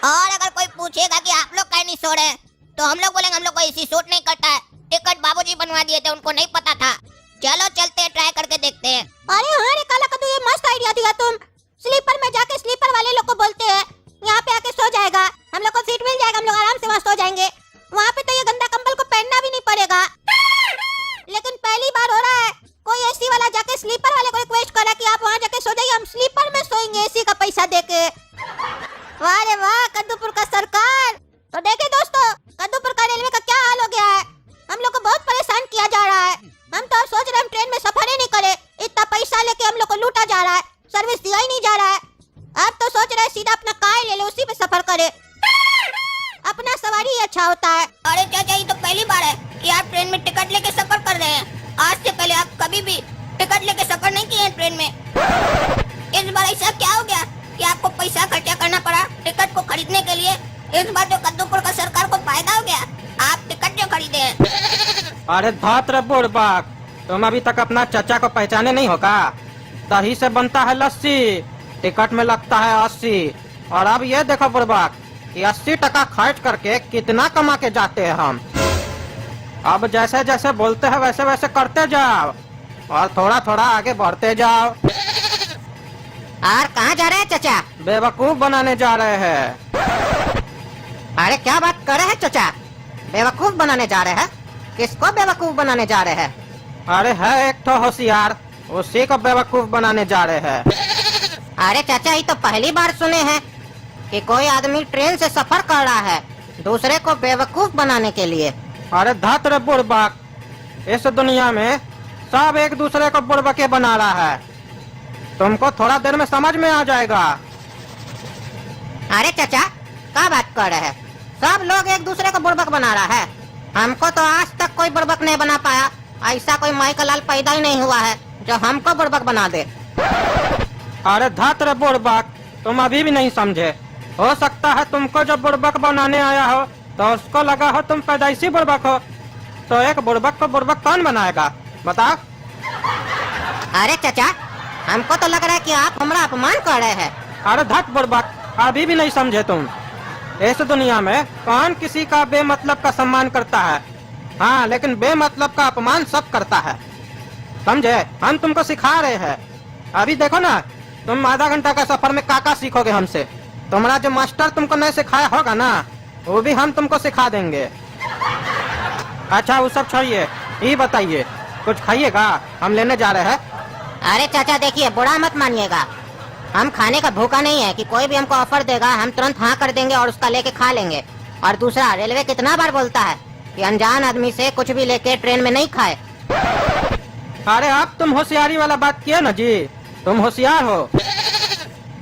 और अगर कोई पूछेगा कि आप लोग क्यों नहीं सो रहे, तो हम लोग बोलेंगे हम लोग को AC सूट नहीं करता है, टिकट बाबूजी बनवा दिए थे, उनको नहीं पता था। चलो चलते हैं, ट्राई करके देखते हैं। अरे हाँ रे काला कद्दू, ये मस्त आइडिया दिया तुम। स्लीपर में जाके स्लीपर वाले लोग को बोलते हैं यहाँ पे आके सो जाएगा, हम लोग को सीट मिल जाएगा, हम लोग आराम से वहाँ सो जाएंगे। वहाँ पे तो ये गंदा कंबल को पहनना भी नहीं पड़ेगा। लेकिन पहली बार हो रहा है कोई AC वाला जाके स्लीपर वाले को रिक्वेस्ट करा कि आप वहाँ जाके सो जाइए, हम स्लीपर में सोएंगे AC का पैसा देके। वाह रे वाह, कद्दूपुर का सरकार। तो देखे दोस्तों, कद्दूपुर का रेलवे का क्या हाल हो गया है। हम लोग को बहुत परेशान किया जा रहा है। हम तो सोच रहे हम ट्रेन में सफर ही नहीं करे, इतना पैसा लेके हम लोग को लूटा जा रहा है, सर्विस दिया ही नहीं जा रहा है। अब तो सोच रहे सीधा अपना कार ले लो, उसी पे सफर करे, अपना सवारी ही अच्छा होता है। अरे चाचा, ये तो पहली बार है कि आप ट्रेन में टिकट लेके सफर कर रहे हैं। आज से पहले आप कभी भी टिकट लेके सफर नहीं किए हैं ट्रेन में। इस बार ऐसा क्या हो गया कि आपको पैसा खर्चा करना पड़ा टिकट को खरीदने के लिए? इस बार जो कद्दूपुर का सरकार को फायदा हो गया, आप टिकट जो खरीदे हैं। अरे धात्र बुड़बक, तुम अभी तक अपना चाचा को पहचाने नहीं हो का? दही से बनता है लस्सी, टिकट में लगता है 80। और अब ये देखो बुड़बक कि 80 टका खर्च करके कितना कमा के जाते हैं हम। अब जैसे जैसे बोलते हैं वैसे वैसे करते जाओ और थोड़ा थोड़ा आगे बढ़ते जाओ। और कहाँ जा रहे हैं चाचा? बेवकूफ बनाने जा रहे हैं। अरे क्या बात कर रहे हैं चाचा? बेवकूफ बनाने जा रहे हैं? किसको बेवकूफ बनाने जा रहे हैं? अरे है एक तो होशियार, उसी को बेवकूफ बनाने जा रहे हैं। अरे चाचा ये तो पहली बार सुने हैं कि कोई आदमी ट्रेन से सफर कर रहा है दूसरे को बेवकूफ बनाने के लिए। अरे धत रे बुड़बक, इस दुनिया में सब एक दूसरे को बुड़बके बना रहा है। तुमको थोड़ा देर में समझ में आ जाएगा। अरे चाचा क्या बात कर रहे हैं? सब लोग एक दूसरे को बुड़बक बना रहा है। हमको तो आज तक कोई बुड़बक नहीं बना पाया। ऐसा कोई माई का लाल पैदा ही नहीं हुआ है जो हमको बुड़बक बना दे। अरे धत रे बुड़बक, तुम अभी भी नहीं समझे। हो सकता है तुमको जब बुड़बक बनाने आया हो तो उसको लगा हो तुम पैदाइशी बुड़बक हो। तो एक बुड़बक को बुड़बक कौन बनाएगा बताओ? अरे चाचा हमको तो लग रहा है कि आप हमारा अपमान कर रहे हैं। अरे धत बुड़बक, अभी भी नहीं समझे तुम। इस दुनिया में कौन किसी का बेमतलब का सम्मान करता है? हाँ, लेकिन बेमतलब का अपमान सब करता है। समझे? हम तुमको सिखा रहे हैं। अभी देखो ना, तुम आधा घंटा का सफर में काका सीखोगे हमसे। तुम्हारा जो मास्टर तुमको नहीं सिखाया होगा ना, वो भी हम तुमको सिखा देंगे। अच्छा वो सब छोड़िए, ये बताइए कुछ खाइएगा? हम लेने जा रहे हैं। अरे चाचा देखिए, बुरा मत मानिएगा। हम खाने का भूखा नहीं है कि कोई भी हमको ऑफर देगा हम तुरंत हाँ कर देंगे और उसका लेके खा लेंगे। और दूसरा, रेलवे कितना बार बोलता है कि अनजान आदमी से कुछ भी लेके ट्रेन में नहीं खाए। अरे अब तुम होशियारी वाला बात किए ना जी, तुम होशियार हो।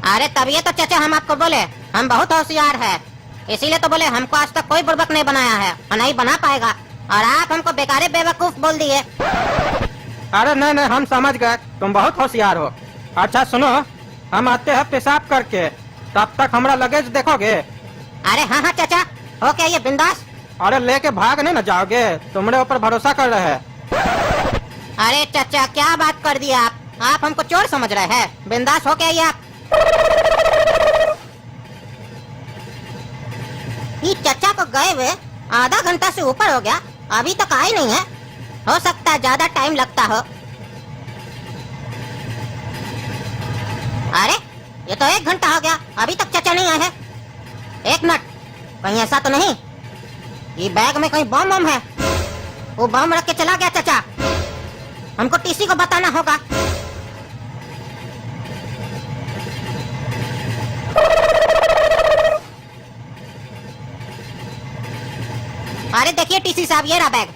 अरे तभी तो चाचा हम आपको बोले हम बहुत होशियार है। इसीलिए तो बोले हमको आज तक कोई बुड़बक नहीं बनाया है और नहीं बना पाएगा। और आप हमको बेकारे बेवकूफ बोल दिए। अरे नहीं नहीं, हम समझ गए तुम बहुत होशियार हो। अच्छा सुनो, हम आते हैं पेशाब करके, तब तक हमारा लगेज देखोगे? अरे हाँ हाँ चाचा, हो क्या ये बिंदास? अरे लेके भाग नहीं ना जाओगे? तुम्हारे ऊपर भरोसा कर रहे हैं। अरे चाचा क्या बात कर दिया आप हमको चोर समझ रहे हैं? बिंदास हो क्या ये आप? ये चाचा को गए हुए आधा घंटा से ऊपर हो गया, अभी तक आए नहीं है। हो सकता है ज्यादा टाइम लगता हो। अरे ये तो 1 घंटा हो गया, अभी तक चाचा नहीं आए हैं। 1 मिनट, कहीं ऐसा तो नहीं ये बैग में कहीं बम बम है? वो बम रख के चला गया चाचा। हमको टीसी को बताना होगा। अरे देखिए टीसी साहब, ये रहा बैग।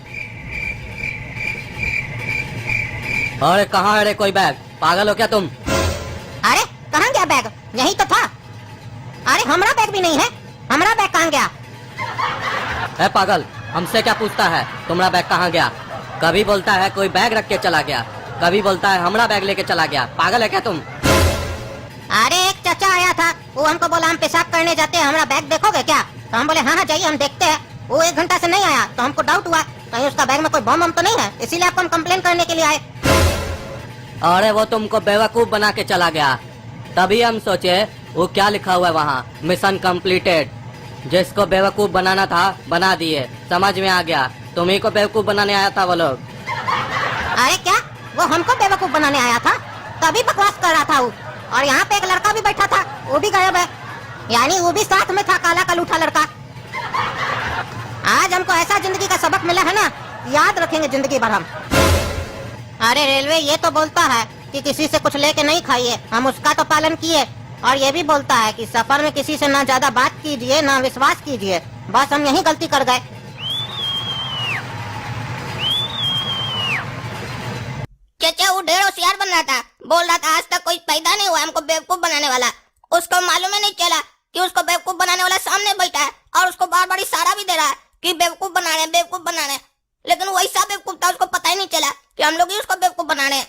अरे कहाँ है रे कोई बैग? पागल हो क्या तुम? अरे कहाँ गया बैग? यही तो था। अरे हमारा बैग भी नहीं है। हमारा बैग कहाँ गया? है पागल, हमसे क्या पूछता है तुम्हारा बैग कहाँ गया? कभी बोलता है कोई बैग रख के चला गया, कभी बोलता है हमारा बैग लेके चला गया। पागल है क्या तुम? अरे एक चाचा आया था, वो हमको बोला हम पेशाब करने जाते हैं, हमारा बैग देखोगे क्या? तो हम बोले हाँ हाँ जाइए हम देखते हैं। वो 1 घंटा से नहीं आया तो हमको डाउट हुआ कहीं उसका बैग में कोई बम तो नहीं है, इसीलिए आपको हम कंप्लेन करने के लिए आए। अरे वो तुमको बेवकूफ बना के चला गया, तभी हम सोचे वो क्या लिखा हुआ है वहाँ, मिशन कंप्लीटेड। जिसको बेवकूफ बनाना था बना दिए, समझ में आ गया। तुम्ही को बेवकूफ बनाने आया था वो लोग। अरे क्या वो हमको बेवकूफ बनाने आया था? तभी बकवास कर रहा था वो। और यहाँ पे एक लड़का भी बैठा था, वो भी गायब है। यानी वो भी साथ में था, काला कलूठा लड़का। आज हमको ऐसा जिंदगी का सबक मिला है ना, याद रखेंगे जिंदगी भर हम। अरे रेलवे ये तो बोलता है कि किसी से कुछ लेके नहीं खाइए, हम उसका तो पालन किए। और ये भी बोलता है कि सफर में किसी से ना ज्यादा बात कीजिए ना विश्वास कीजिए। बस हम यही गलती कर गए। चाचा वो ढेर होशियार बन रहा था, बोल रहा था आज तक कोई पैदा नहीं हुआ हमको बेवकूफ बनाने वाला। उसको मालूम ही नहीं चला कि उसको बेवकूफ बनाने वाला सामने बैठा है और उसको बार बार इशारा भी दे रहा है कि बेवकूफ बना रहे हैं, बेवकूफ बना रहे हैं। लेकिन वैसा बेवकूफ था, उसको पता ही नहीं चला कि हम लोग ही उसको बेवकूफ बना रहे हैं।